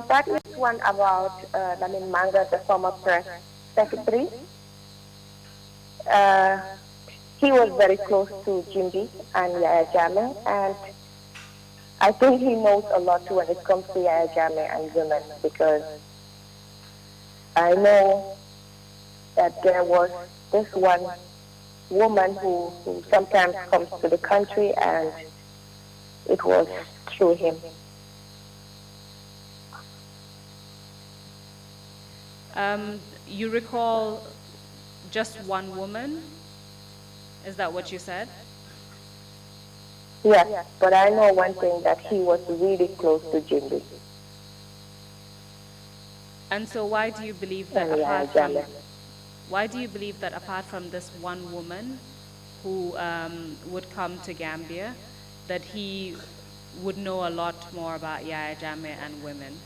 that is one about Lamin Manga, the former press secretary. He was very close to Jimby and Yaya Jammeh, and I think he knows a lot when it comes to Yaya Jammeh and women, because I know that there was this one woman who sometimes comes to the country, and it was through him.
You recall just one woman? Is that what you said?
Yes, but I know one thing, that he was really close to Jimby.
And so why do you believe that apart from this one woman who would come to Gambia, that he would know a lot more about Yaya Jammeh and women?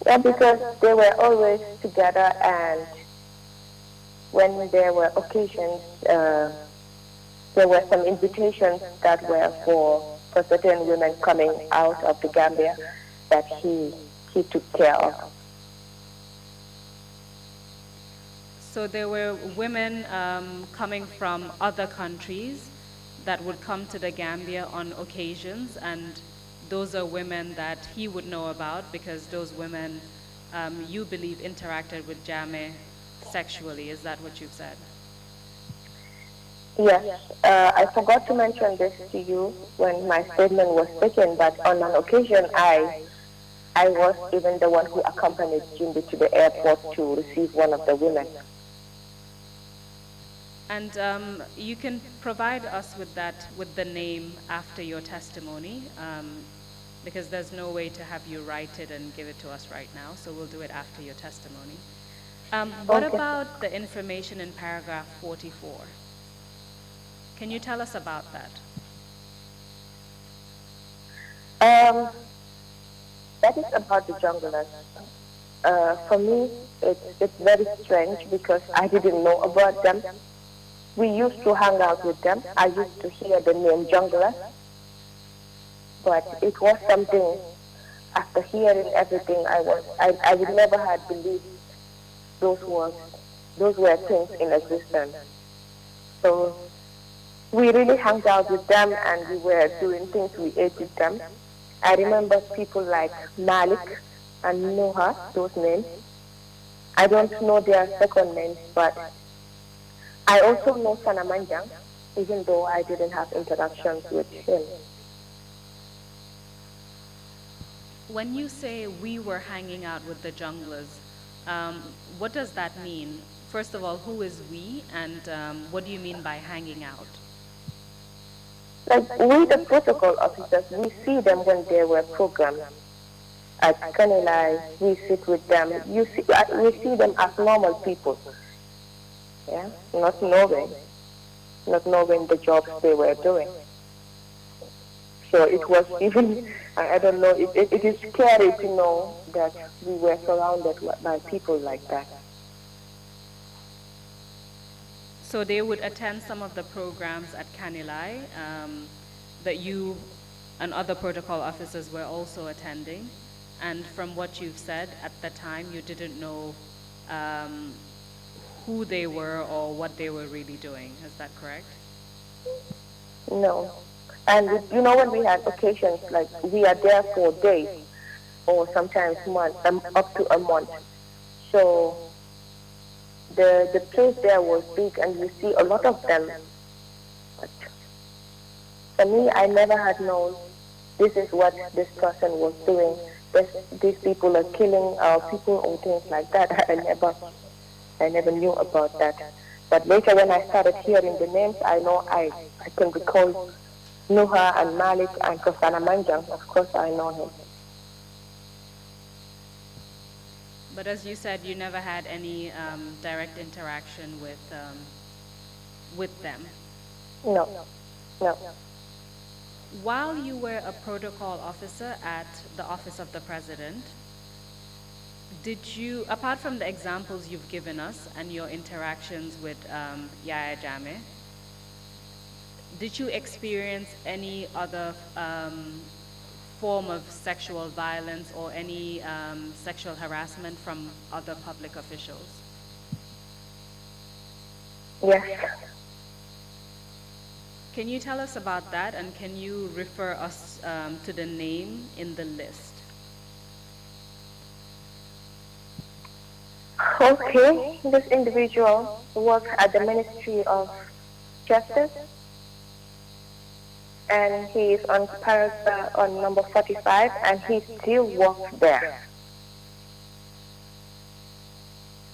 Yeah, because they were always together, and when there were occasions, there were some invitations that were for certain women coming out of the Gambia that he took care of.
So there were women coming from other countries that would come to the Gambia on occasions, and those are women that he would know about, because those women, you believe, interacted with Jammeh sexually. Is that what you've said?
Yes, I forgot to mention this to you when my statement was taken, but on an occasion I was even the one who accompanied Jimby to the airport to receive one of the women.
And you can provide us with that, with the name after your testimony, because there's no way to have you write it and give it to us right now, so we'll do it after your testimony. What about the information in paragraph 44? Can you tell us about that?
That is about the junglers. For me, it's very strange because I didn't know about them. We used to hang out with them. I used to hear the name junglers, but it was something. After hearing everything, I would never have believed those were things in existence. So we really hung out with them, and we were doing things, we ate with them. I remember people like Malik and Noha, those names. I don't know their second names, but I also know Sanamanjang, even though I didn't have interactions with him.
When you say we were hanging out with the junglers, what does that mean? First of all, who is we, and what do you mean by hanging out?
Like, we, the protocol officers, we see them when they were programmed. At Kanilai, we sit with them. We see them as normal people. Yeah, not knowing the jobs they were doing. So it was even, I don't know, it is scary to know that we were surrounded by people like that.
So they would attend some of the programs at Kanilai that you and other protocol officers were also attending. And from what you've said, at the time you didn't know who they were or what they were really doing. Is that correct?
No. And when we had occasions, like we are there for days or sometimes months, up to a month. So the place there was big and you see a lot of them. But for me, I never had known this is what this person was doing. These people are killing our people or things like that. I never knew about that. But later when I started hearing the names, I know I can recall Nuha and Malik and Kosana Manjang. Of course, I know him.
But as you said, you never had any direct interaction with them.
No, no.
While you were a protocol officer at the Office of the President, did you, apart from the examples you've given us and your interactions with Yaya Jammeh, did you experience any other form of sexual violence or any sexual harassment from other public officials?
Yes.
Can you tell us about that, and can you refer us to the name in the list?
Okay, this individual works at the Ministry of Justice, and he is on paragraph on number 45, and he still works there.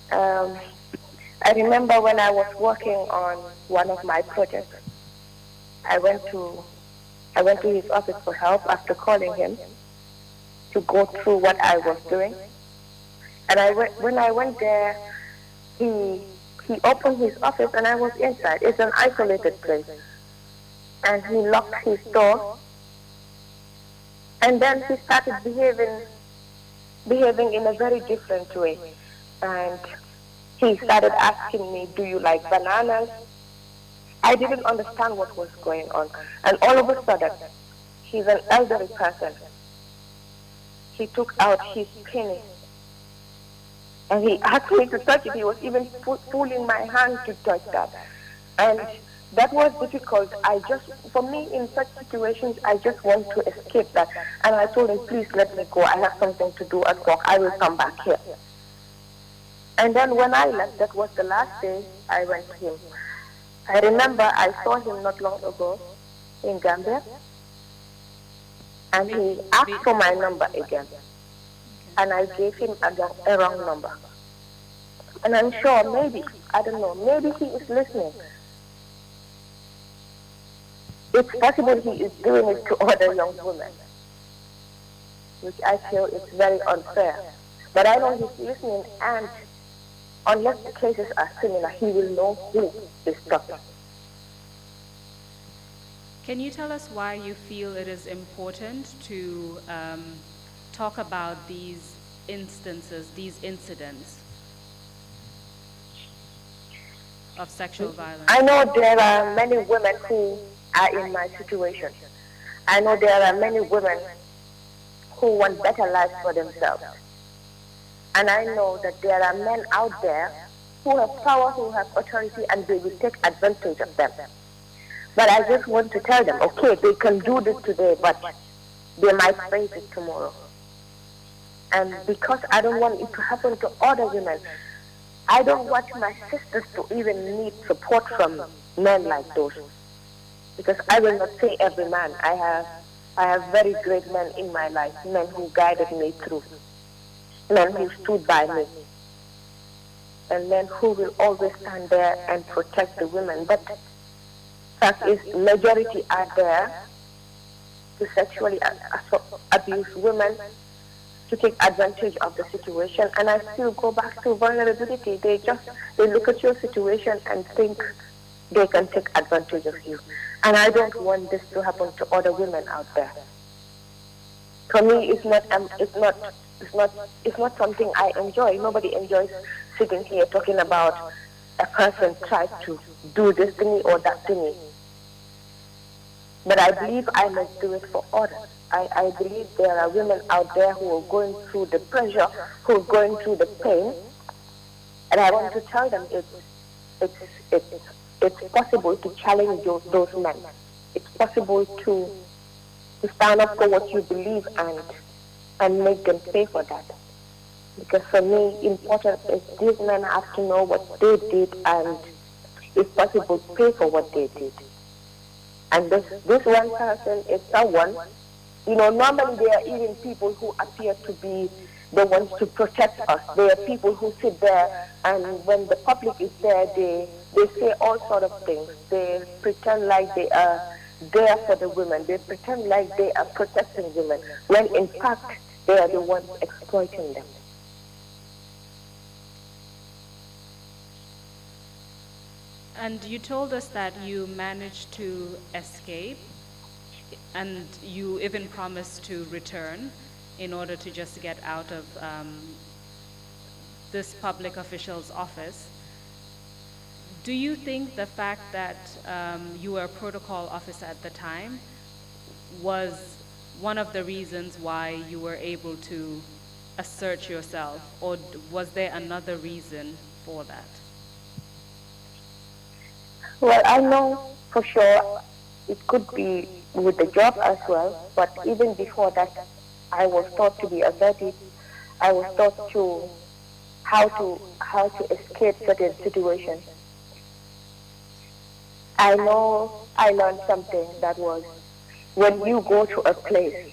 I remember when I was working on one of my projects, I went to his office for help after calling him to go through what I was doing. And when I went there, he opened his office and I was inside. It's an isolated place. And he locked his door. And then he started behaving in a very different way. And he started asking me, do you like bananas? I didn't understand what was going on. And all of a sudden, he's an elderly person. He took out his penis. And he asked me to touch it. He was even pulling my hand to touch that. And that was difficult. For me, in such situations, I just want to escape that. And I told him, please let me go. I have something to do at work. I will come back here. And then when I left, that was the last day I went to him. I remember I saw him not long ago in Gambia. And he asked for my number again. And I gave him a wrong number. And I'm sure maybe he is listening. It's possible he is doing it to other young women, which I feel is very unfair. But I know he's listening, and unless the cases are similar, he will know who is talking.
Can you tell us why you feel it is important to talk about these instances, these incidents of sexual violence?
I know there are many women who are in my situation. I know there are many women who want better lives for themselves. And I know that there are men out there who have power, who have authority, and they will take advantage of them. But I just want to tell them, okay, they can do this today, but they might face it tomorrow. And because I don't want it to happen to other women, I don't want my sisters to even need support from men like those. Because I will not say every man. I have very great men in my life, men who guided me through, men who stood by me, and men who will always stand there and protect the women. But fact is, majority are there to sexually abuse women, to take advantage of the situation. And I still go back to vulnerability. They look at your situation and think they can take advantage of you. And I don't want this to happen to other women out there. For me, it's not something I enjoy. Nobody enjoys sitting here talking about a person tried to do this to me or that to me. But I believe I must do it for others. I believe there are women out there who are going through the pressure, who are going through the pain, And I want to tell them it's, it's, it's possible to challenge those men. It's possible to stand up for what you believe and make them pay for that. Because for me, important is these men have to know what they did and, if possible, pay for what they did. And this one person is someone, normally there are even people who appear to be the ones to protect us. There are people who sit there and when the public is there, they say all sort of things. They pretend like they are there for the women. They pretend like they are protecting women, when in fact they are the ones exploiting them.
And you told us that you managed to escape, and you even promised to return in order to just get out of this public official's office. Do you think the fact that you were a protocol officer at the time was one of the reasons why you were able to assert yourself, or was there another reason for that?
Well, I know for sure it could be with the job as well, but even before that, I was taught to be assertive. I was taught to how to escape certain situations. I know I learned something that was, when you go to a place,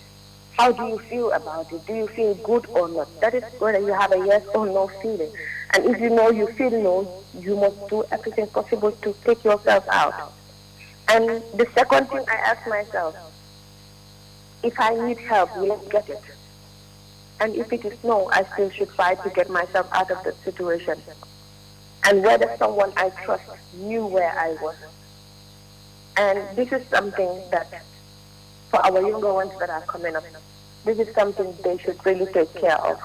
how do you feel about it? Do you feel good or not? That is whether you have a yes or no feeling. And if you know you feel no, you must do everything possible to take yourself out. And the second thing I ask myself, if I need help, will I get it? And if it is no, I still should fight to get myself out of the situation. And whether someone I trust knew where I was. And this is something that, for our younger ones that are coming up, this is something they should really take care of.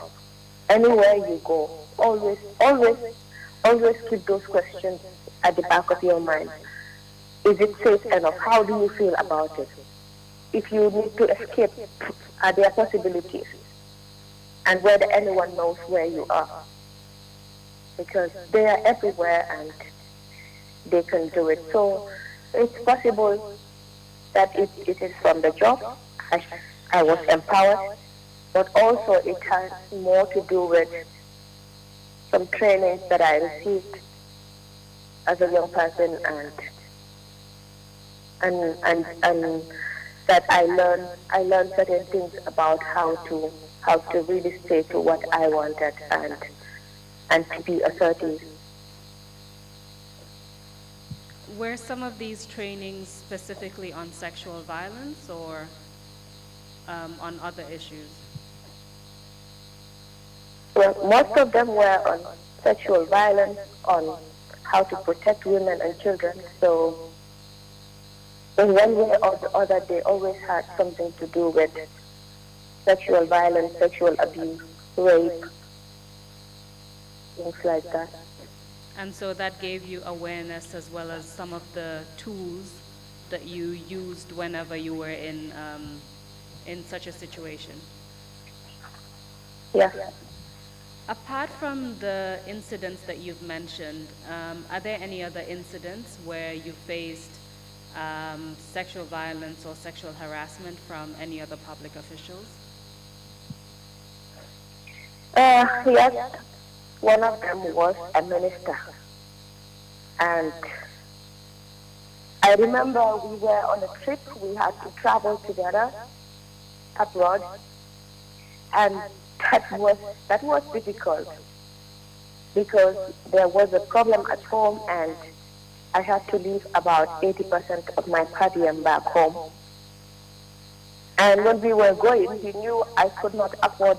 Anywhere you go, always keep those questions at the back of your mind. Is it safe enough? How do you feel about it? If you need to escape, are there possibilities? And whether anyone knows where you are. Because they are everywhere and they can do it. So it's possible that it is from the job. I was empowered, but also it has more to do with some trainings that I received as a young person and that I learned certain things about how to really stay to what I wanted and to be assertive.
Were some of these trainings specifically on sexual violence or on other issues?
Well, most of them were on sexual violence, on how to protect women and children. So in one way or the other, they always had something to do with sexual violence, sexual abuse, rape, things like that.
And so that gave you awareness as well as some of the tools that you used whenever you were in such a situation.
Yeah.
Apart from the incidents that you've mentioned, are there any other incidents where you faced sexual violence or sexual harassment from any other public officials?
Yes. One of them was a minister. And I remember we were on a trip. We had to travel together abroad. And that was difficult because there was a problem at home and I had to leave about 80% of my per diem back home. And when we were going, he knew I could not afford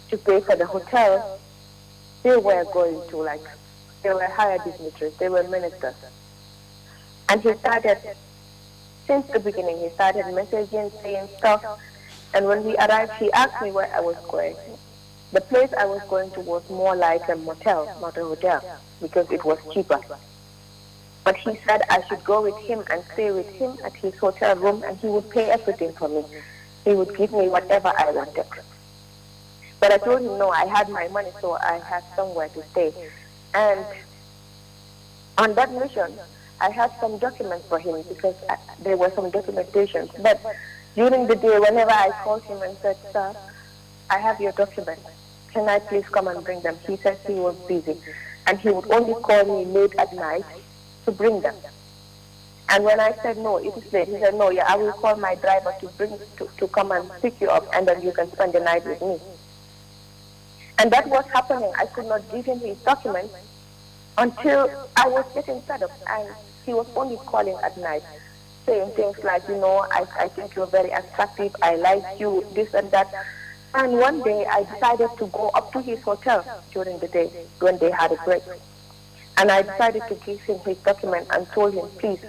to pay for the hotel. They were going to, they were higher dignitaries, they were ministers. And he started, since the beginning, he started messaging, saying stuff. And when we arrived, he asked me where I was going. The place I was going to was more like a motel, not a hotel, because it was cheaper. But he said I should go with him and stay with him at his hotel room, and he would pay everything for me. He would give me whatever I wanted. But I told him, no, I had my money, so I had somewhere to stay. And on that mission, I had some documents for him because there were some documentations. But during the day, whenever I called him and said, "Sir, I have your documents. Can I please come and bring them?" He said he was busy. And he would only call me late at night to bring them. And when I said, "No, it is late," he said, "No, yeah, I will call my driver to come and pick you up, and then you can spend the night with me." And that was happening. I could not give him his documents until I was getting fed up. And he was only calling at night, saying things like, "I think you're very attractive. I like you, this and that." And one day I decided to go up to his hotel during the day when they had a break. And I decided to give him his document and told him, "Please,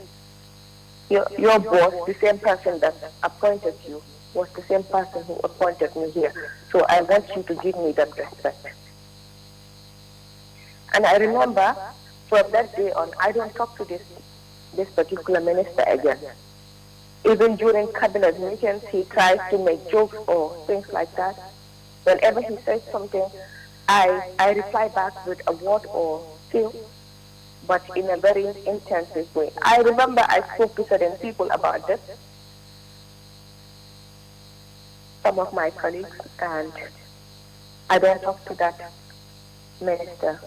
your boss, the same person that appointed you, was the same person who appointed me here. So I want you to give me that respect." And I remember from that day on, I don't talk to this particular minister again. Even during cabinet meetings, he tries to make jokes or things like that. Whenever he says something, I reply back with a word or two, but in a very intensive way. I remember I spoke to certain people about this, some of my colleagues, and I don't talk to that minister.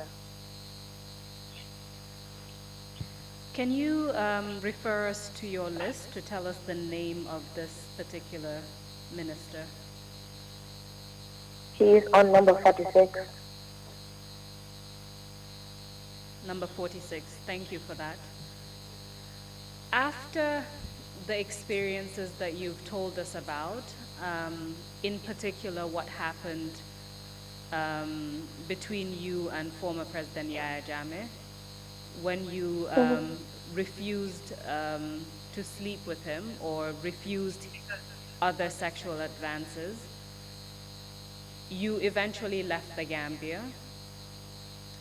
Can you refer us to your list to tell us the name of this particular minister?
He is on number 46.
Number 46. Thank you for that. After the experiences that you've told us about, in particular what happened between you and former President Yahya Jammeh, when you refused to sleep with him or refused other sexual advances, you eventually left the Gambia.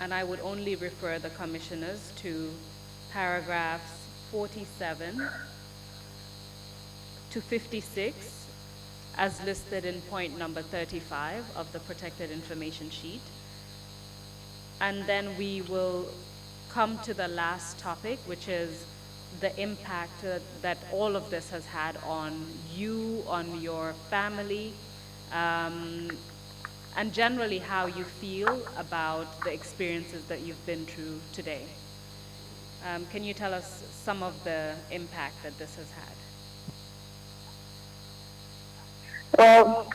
And I would only refer the commissioners to paragraphs 47 to 56 as listed in point number 35 of the protected information sheet. And then we will come to the last topic, which is the impact that all of this has had on you, on your family, and generally how you feel about the experiences that you've been through today. Can you tell us some of the impact that this has had?
Well,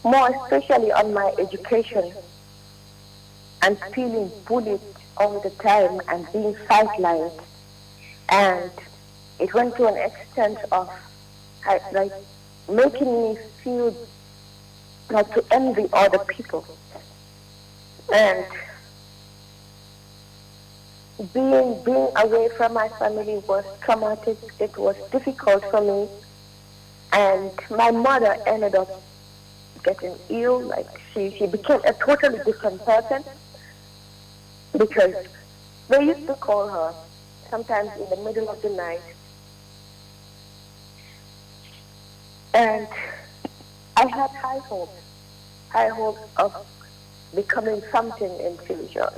more especially on my education and feeling bullied all the time and being sidelined. And it went to an extent of like making me feel like to envy other people. And being away from my family was traumatic. It was difficult for me. And my mother ended up getting ill. Like she became a totally different person, because they used to call her sometimes in the middle of the night. And I had high hopes of becoming something in future.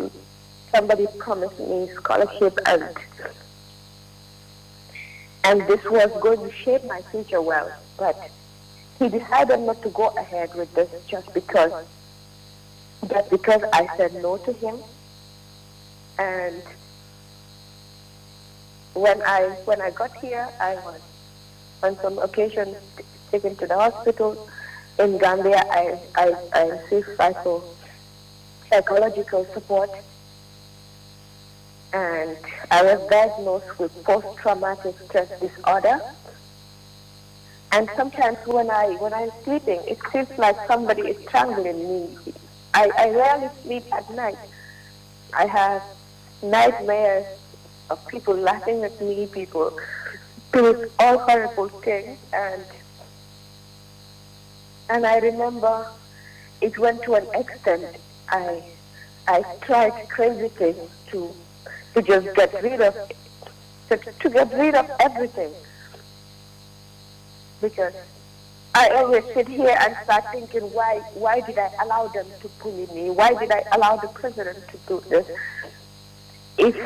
Somebody promised me scholarship, and this was going to shape my future well. But he decided not to go ahead with this just because I said no to him. And when I got here, I was on some occasions taken to the hospital. In Gambia, I received psychological support, and I was diagnosed with post-traumatic stress disorder. And sometimes when I'm sleeping, it feels like somebody is strangling me. I rarely sleep at night. I have nightmares of people laughing at me, people doing all horrible things, and I remember it went to an extent. I tried crazy things to just get rid of everything, because I always sit here and start thinking, why did I allow them to bully me? Why did I allow the president to do this? If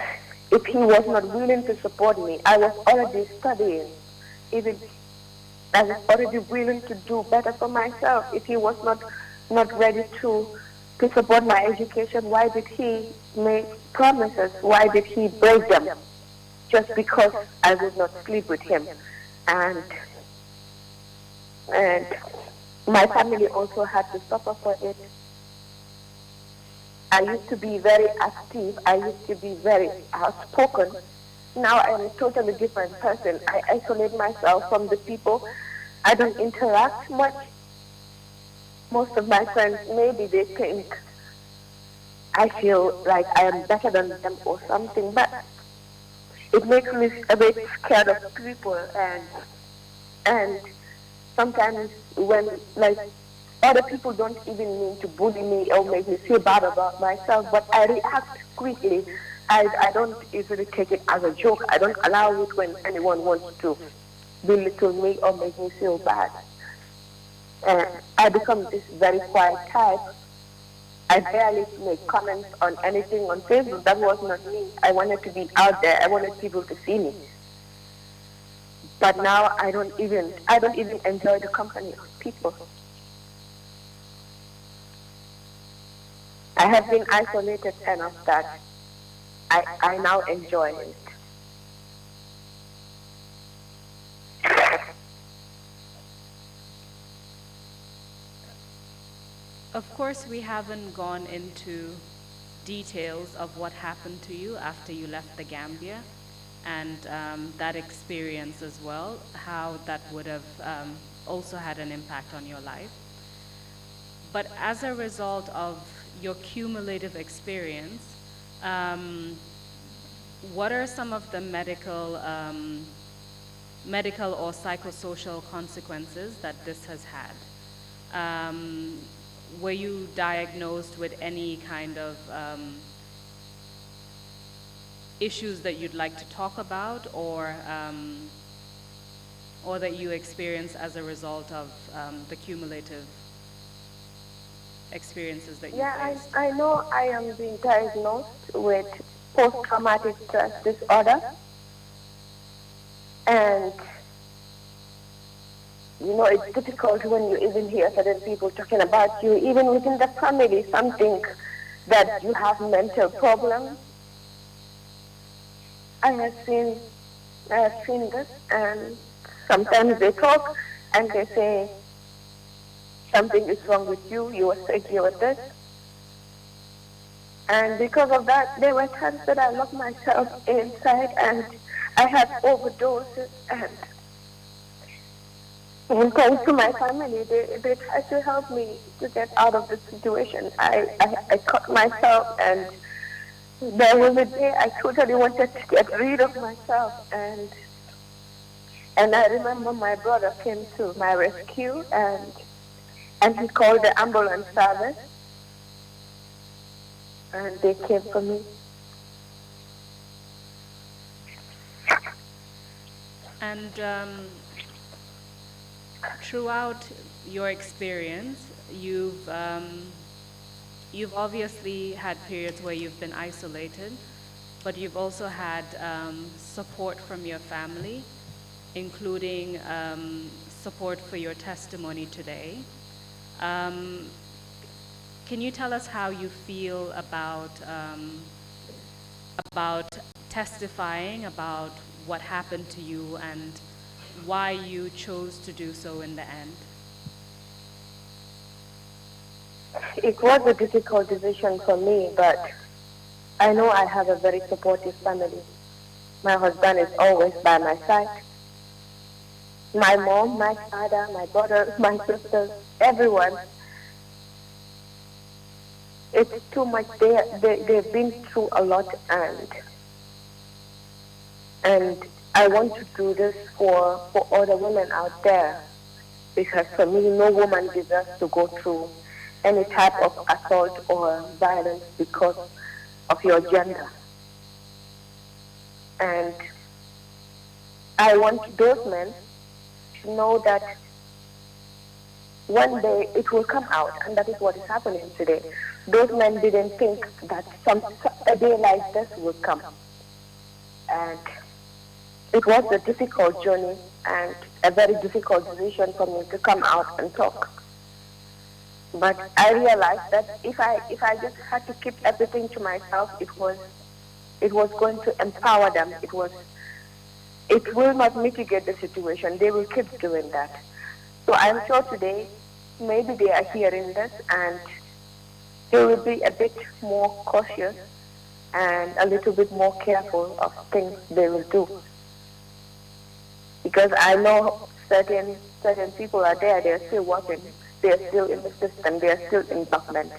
if he was not willing to support me, I was already studying. Even I was already willing to do better for myself. If he was not ready to support my education, why did he make promises? Why did he break them? Just because I would not sleep with him. And and my family also had to suffer for it. I used to be very active. I used to be very outspoken. Now I'm a totally different person. I isolate myself from the people. I don't interact much. Most of my friends, maybe they think I feel like I am better than them or something, but it makes me a bit scared of people. And sometimes when, like, other people don't even mean to bully me or make me feel bad about myself, but I react quickly. I don't easily take it as a joke. I don't allow it when anyone wants to belittle me or make me feel bad. And I become this very quiet type. I barely make comments on anything on Facebook. That was not me. I wanted to be out there. I wanted people to see me. But now I don't even enjoy the company of people. I have been isolated enough that I now enjoy it.
Of course, we haven't gone into details of what happened to you after you left the Gambia and that experience as well, how that would have also had an impact on your life. But as a result of your cumulative experience, what are some of the medical or psychosocial consequences that this has had? Were you diagnosed with any kind of issues that you'd like to talk about, or that you experienced as a result of the cumulative experiences that you faced?
I know I am being diagnosed with post-traumatic stress disorder, and you know, it's difficult when you even hear certain people talking about you, even within the family. Some think that you have mental problems. I have seen this, and sometimes they talk and they say, something is wrong with you, you are sick, you are this. And because of that, there were times that I locked myself inside and I had overdoses, and thanks to my family, they tried to help me to get out of the situation. I cut myself, and there was a day I totally wanted to get rid of myself, and I remember my brother came to my rescue, and he called the ambulance service, and they came for me.
And throughout your experience, you've obviously had periods where you've been isolated, but you've also had support from your family, including support for your testimony today. Can you tell us how you feel about testifying about what happened to you and why you chose to do so in the end?
It was a difficult decision for me, but I know I have a very supportive family. My husband is always by my side. My mom, my father, my brother, my sisters, everyone. It's too much. They've been through a lot, and I want to do this for other women out there, because for me, no woman deserves to go through any type of assault or violence because of your gender. And I want those men to know that one day it will come out, and that is what is happening today. Those men didn't think that a day like this would come, and it was a difficult journey and a very difficult decision for me to come out and talk. But I realized that if I just had to keep everything to myself, it was going to empower them. It will not mitigate the situation. They will keep doing that. So I'm sure today maybe they are hearing this and they will be a bit more cautious and a little bit more careful of things they will do. Because I know certain people are there, they're still working, they're still in the system, they're still in government.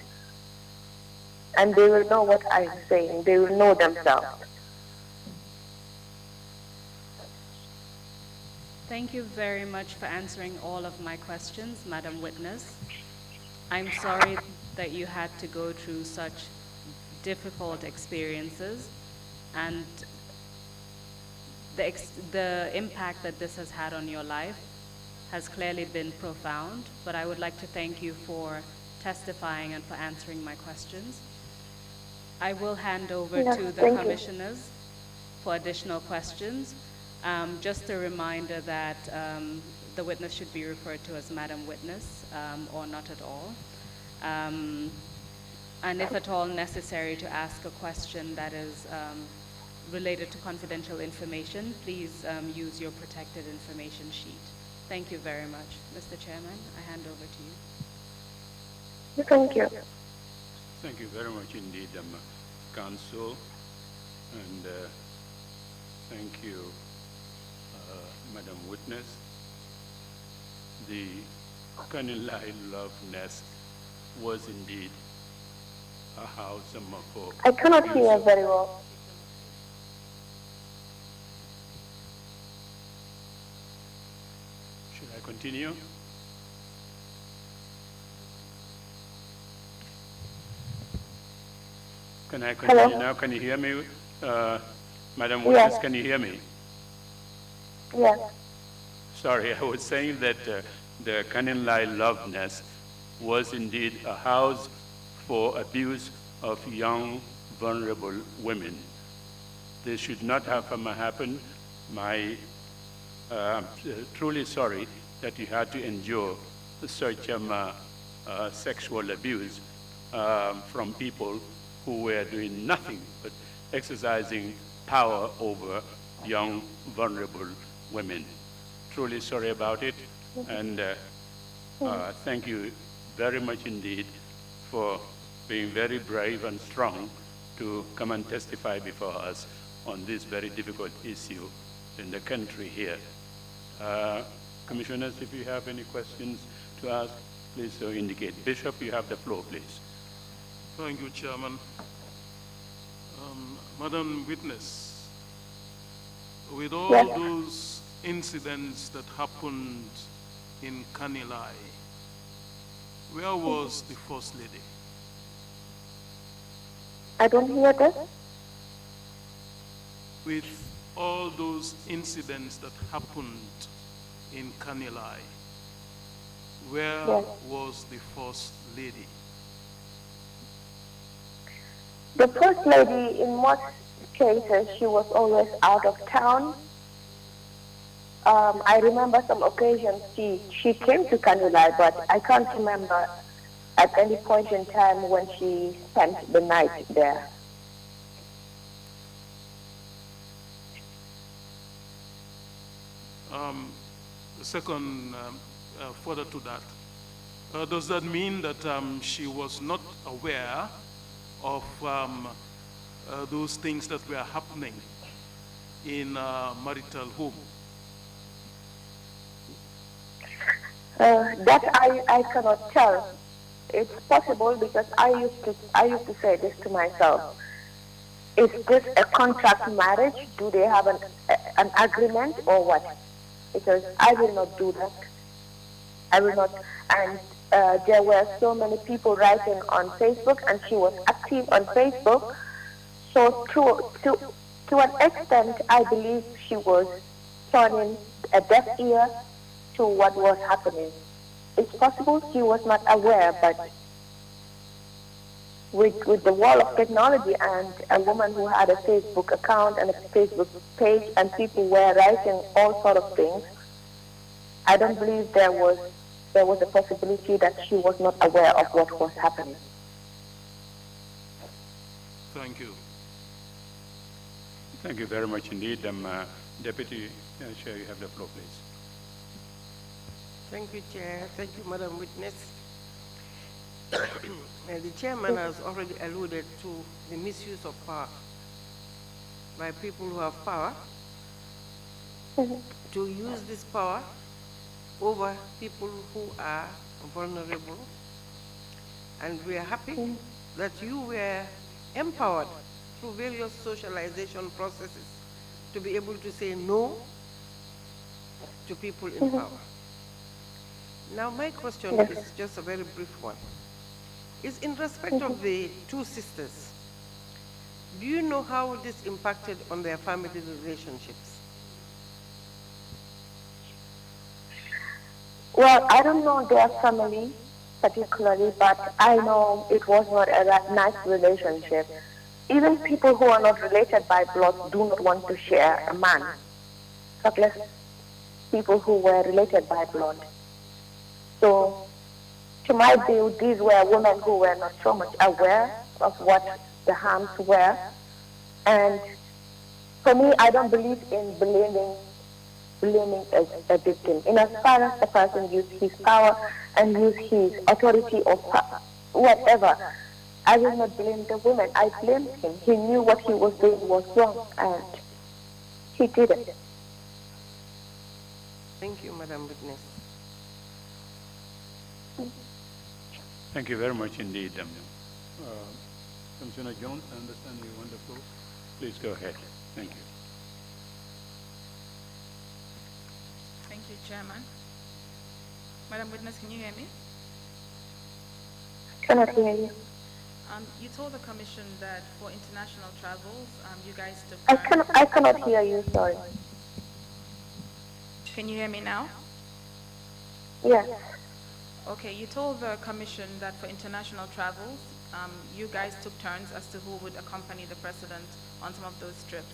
And they will know what I'm saying, they will know themselves.
Thank you very much for answering all of my questions, Madam Witness. I'm sorry that you had to go through such difficult experiences, and the impact that this has had on your life has clearly been profound, but I would like to thank you for testifying and for answering my questions. I will hand over to the commissioners for additional questions. Just a reminder that the witness should be referred to as Madam Witness or not at all. And if at all necessary to ask a question that is related to confidential information, please use your protected information sheet. Thank you very much. Mr. Chairman, I hand over to you.
Thank you.
Thank you very much indeed, Council, and thank you, Madam Witness. The Kanilai Love Nest was indeed a house for...
I cannot hear very well.
Should I continue? Can I continue now? Can you hear me? Madam Witness, yes. Can you hear me?
Yes.
Sorry, I was saying that the Kanilai Love Nest was indeed a house for abuse of young, vulnerable women. This should not have happened. I'm truly sorry that you had to endure such sexual abuse from people who were doing nothing but exercising power over young, vulnerable women. Truly sorry about it, and thank you very much indeed for being very brave and strong to come and testify before us on this very difficult issue in the country here. Commissioners, if you have any questions to ask, please so indicate. Bishop, you have the floor, please.
Thank you, Chairman. Madam Witness, with all those incidents that happened in Kanilai, where was the First Lady?
I don't hear this.
With all those incidents that happened in Kanilai, where was the First Lady?
The First Lady, in most cases, she was always out of town. I remember some occasions she came to Kanilai, but I can't remember at any point in time when she spent the night there.
The second, further to that, does that mean that she was not aware of those things that were happening in marital home?
That I cannot tell. It's possible because I used to say this to myself. Is this a contract marriage? Do they have an agreement or what? Because I will not do that. I will not. And there were so many people writing on Facebook, and she was active on Facebook. So to an extent, I believe she was turning a deaf ear to what was happening. it's possible she was not aware, but with the wall of technology and a woman who had a Facebook account and a Facebook page and people were writing all sort of things, I don't believe there was a possibility that she was not aware of what was happening.
Thank you.
Thank you very much indeed. Deputy Chair, you have the floor, please.
Thank you, Chair. Thank you, Madam Witness. The chairman has already alluded to the misuse of power by people who have power to use this power over people who are vulnerable. And we are happy that you were empowered through various socialization processes to be able to say no to people in power. Now my question is just a very brief one. Is in respect of the two sisters, do you know how this impacted on their family relationships?
Well, I don't know their family particularly, but I know it was not a nice relationship. Even people who are not related by blood do not want to share a man, much less people who were related by blood. So, to my view, these were women who were not so much aware of what the harms were. And for me, I don't believe in blaming a victim. In as far as the person used his power and used his authority or whatever, I will not blame the woman. I blame him. He knew what he was doing was wrong, and he did it.
Thank you, Madam Witness.
Thank you very much indeed. Commissioner Jones, I understand you want the floor. Please go ahead. Thank you.
Thank you, Chairman. Madam Witness, can you hear me?
Cannot hear you.
You told the commission that for international travels, you guys took
I cannot hear you, sorry.
Can you hear me now?
Yes.
Okay, you told the commission that for international travels, you guys took turns as to who would accompany the president on some of those trips.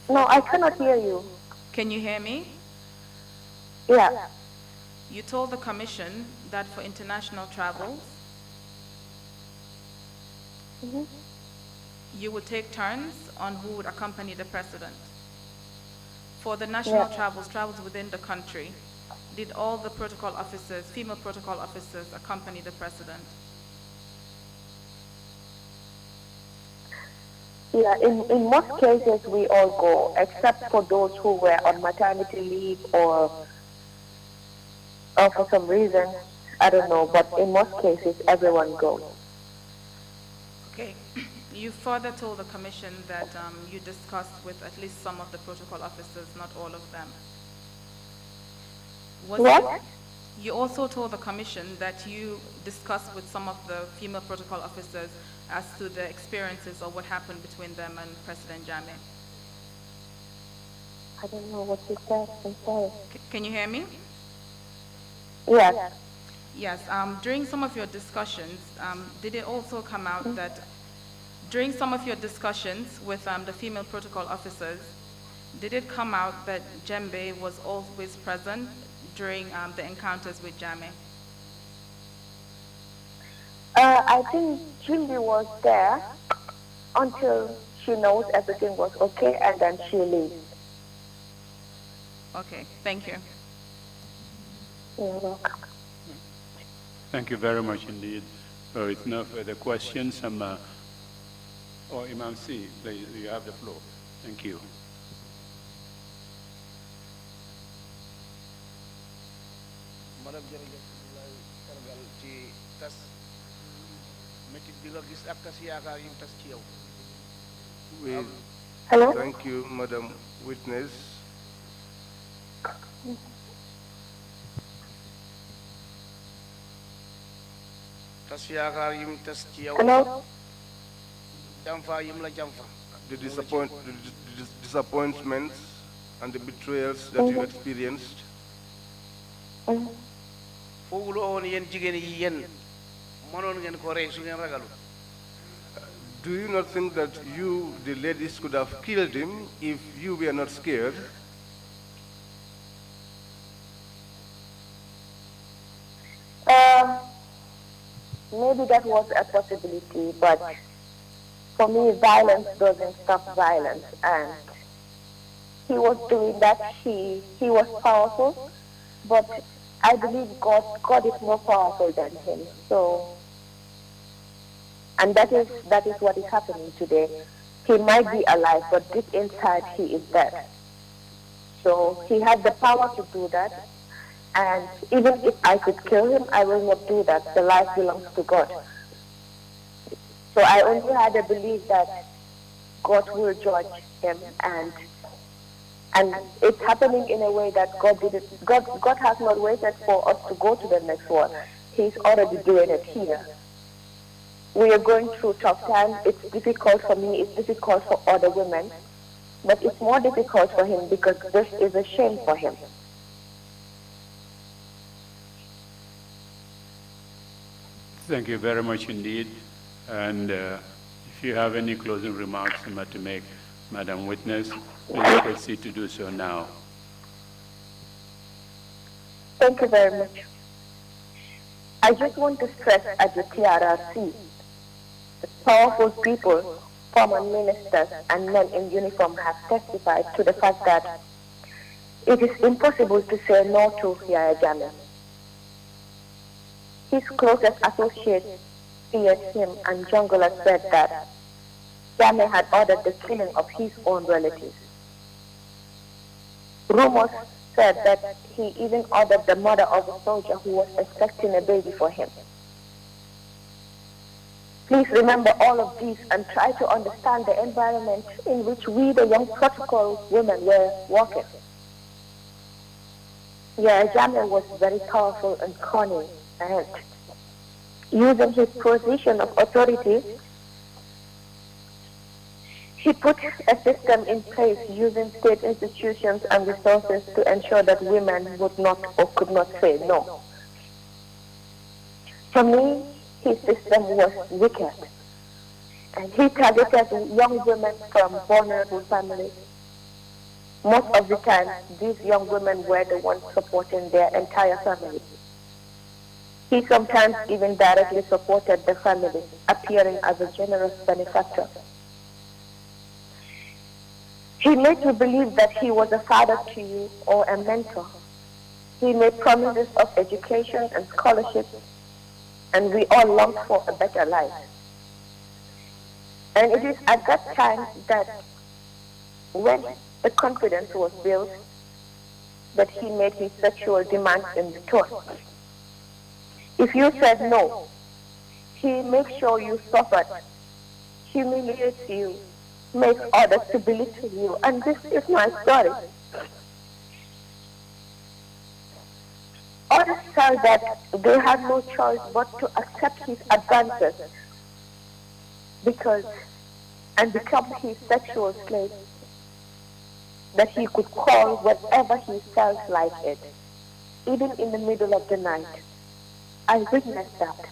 No, I cannot hear you.
Can you hear me?
Yeah.
You told the commission that for international travels, you would take turns on who would accompany the president. For the national travels within the country, did all the protocol officers, female protocol officers, accompany the president?
Yeah, in most cases we all go, except for those who were on maternity leave or for some reason, I don't know, but in most cases everyone goes.
Okay. You further told the commission that you discussed with at least some of the protocol officers, not all of them.
What?
You also told the commission that you discussed with some of the female protocol officers as to the experiences or what happened between them and President Jammeh.
I don't know what you said, I'm sorry.
Can you hear me?
Yes.
Yes. During some of your discussions, did it also come out that during some of your discussions with the female protocol officers, did it come out that Jembe was always present during the encounters with Jammeh?
I think Jimmy was there until she knows everything was okay and then she leaves.
Okay, thank you.
You're welcome.
Thank you very much indeed. With no further questions, Imam C, please, you have the floor. Thank you.
Madam jërëjëf lay sargal ci tas métit bi nga gis ak tas yaakaar yi tas ci yow.
Hello?
Thank you, Madam Witness.
Tas yaakaar yi tas ci yow.
Hello?
Jamfa yim la jamfa.
The disappointments and the betrayals that you experienced
fooguloo woon yéen jigéen yi yéen mënoon ngeen ko rey su ngeen ragalu.
Do you not think that you, the ladies, could have killed him if you were not scared?
Maybe that was a possibility, but for me, violence doesn't stop violence, and he was doing that. He was powerful, but I believe God is more powerful than him. So, and that is what is happening today. He might be alive, but deep inside he is dead. So he has the power to do that. And even if I could kill him, I will not do that. The life belongs to God. So I only had a belief that God will judge him, and it's happening in a way that God didn't. God has not waited for us to go to the next one. He's already doing it here. We are going through tough times. It's difficult for me. It's difficult for other women, but it's more difficult for him because this is a shame for him.
Thank you very much indeed. And if you have any closing remarks to make, Madam Witness, please proceed to do so now.
Thank you very much. I just want to stress at the Trrc, the powerful people, former ministers and men in uniform have testified to the fact that it is impossible to say no to Yahya Jammeh. His closest associates feared him, and Jungle said that Jammeh had ordered the killing of his own relatives. Rumors said that he even ordered the mother of a soldier who was expecting a baby for him. Please remember all of these and try to understand the environment in which we, the young protocol women, were working. Yahya Jammeh was very powerful and cunning, and using his position of authority, he put a system in place using state institutions and resources to ensure that women would not or could not say no. For me, his system was wicked, and he targeted young women from vulnerable families. Most of the time, these young women were the ones supporting their entire family. He sometimes even directly supported the family, appearing as a generous benefactor. He made you believe that he was a father to you or a mentor. He made promises of education and scholarship, and we all longed for a better life. And it is at that time that when the confidence was built, that he made his sexual demands in return. If you said no, he makes sure you suffered, humiliates you, makes others to belittle you, and this is my story. Others felt that they had no choice but to accept his advances and become his sexual slave, that he could call whatever he felt like it, even in the middle of the night. I witnessed that.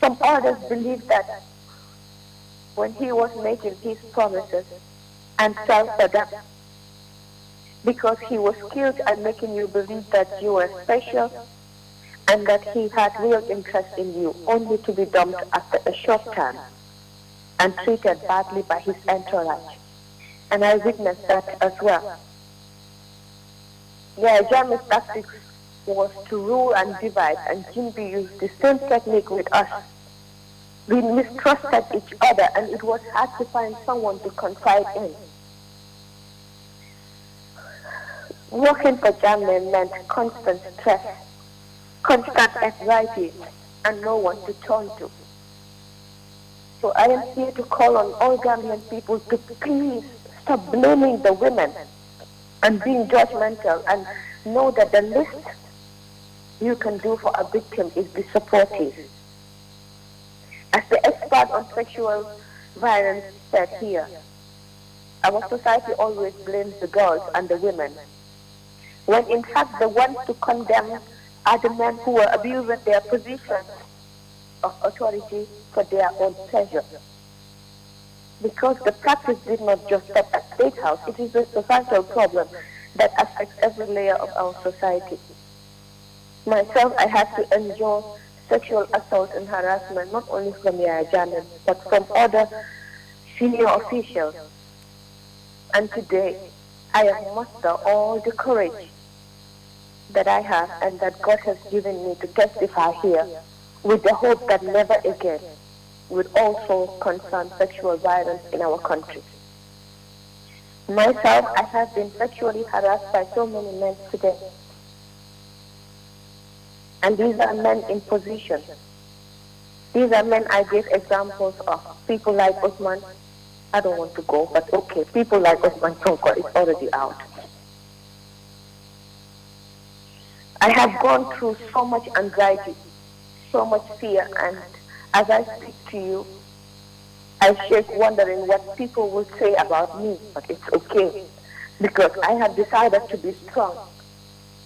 Some others believed that when he was making his promises and fell for them, because he was skilled at making you believe that you were special and that he had real interest in you, only to be dumped after a short time and treated badly by his entourage. And I witnessed that as well. Yeah, Jammeh's tactics was to rule and divide, and Jimby used the same technique with us. We mistrusted each other, and it was hard to find someone to confide in. Working for Jammeh meant constant stress, constant anxiety, and no one to turn to. So I am here to call on all Gambian people to please stop blaming the women and being judgmental, and know that the least you can do for a victim is be supportive. As the expert on sexual violence said here, our society always blames the girls and the women, when in fact the ones to condemn are the men who were abusing their position of authority for their own pleasure. Because the practice did not just stop at State House, it is a societal problem that affects every layer of our society. Myself, I had to endure sexual assault and harassment not only from Yaya Jammeh, but from other senior officials. And today, I have mustered all the courage that I have and that God has given me to testify here with the hope that never again would also concern sexual violence in our country. Myself, I have been sexually harassed by so many men today. And these are men in position. These are men I gave examples of. People like Osman, I don't want to go, but okay, people like Osman Sonko is already out. I have gone through so much anxiety, so much fear, and as I speak to you, I shake wondering what people will say about me, but it's okay, because I have decided to be strong,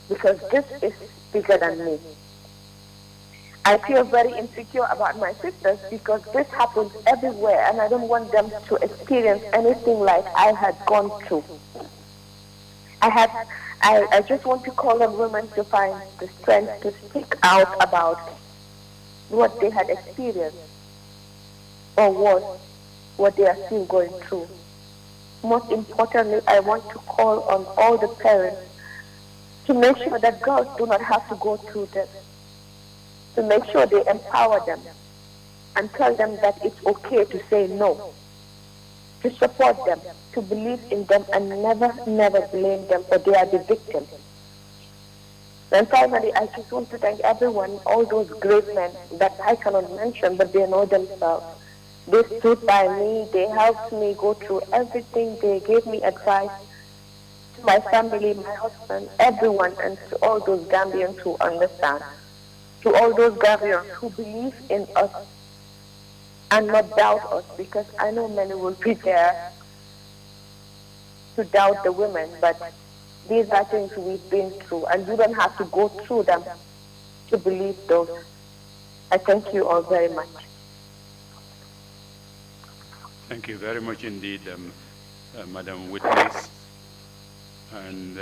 because this is bigger than me. I feel very insecure about my sisters because this happens everywhere, and I don't want them to experience anything like I had gone through. I just want to call on women to find the strength to speak out about what they had experienced or what they are still going through. Most importantly, I want to call on all the parents to make sure that girls do not have to go through this, to make sure they empower them and tell them that it's okay to say no, to support them, to believe in them, and never, never blame them for they are the victims. And finally, I just want to thank everyone, all those great men that I cannot mention, but they know themselves. They stood by me, they helped me go through everything, they gave me advice, to my family, my husband, everyone, and to all those Gambians who understand, to all those Gambians who believe in us and not doubt us, because I know many will be there to doubt the women, but these are things we've been through, and you don't have to go through them to believe those. I thank you all very much.
Thank you very much indeed, Madam Witness. And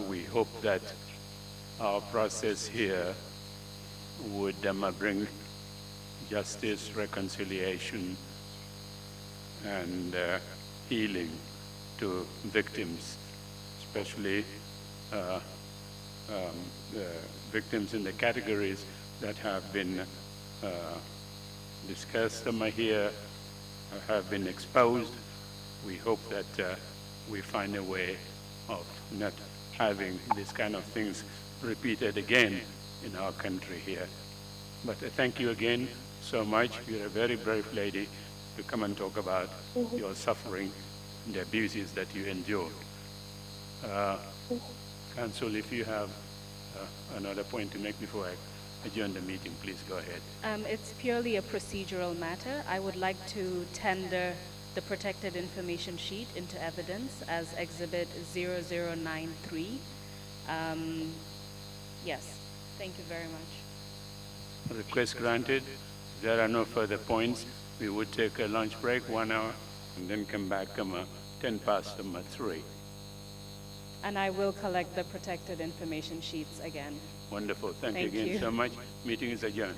we hope that our process here would bring justice, reconciliation, and healing to victims, especially the victims in the categories that have been discussed here, have been exposed. We hope that we find a way of not having these kind of things repeated again in our country here. But thank you again so much. You're a very brave lady to come and talk about your suffering and the abuses that you endured. Council, if you have another point to make before I adjourn the meeting, please go ahead.
It's purely a procedural matter. I would like to tender the protected information sheet into evidence as Exhibit 0093. Yes, thank you very much.
Request granted. If there are no further points, we would take a lunch break, 1 hour, and then come back 3:10.
And I will collect the protected information sheets again.
Wonderful. Thank you
Thank
again
you.
so much. Meeting is adjourned.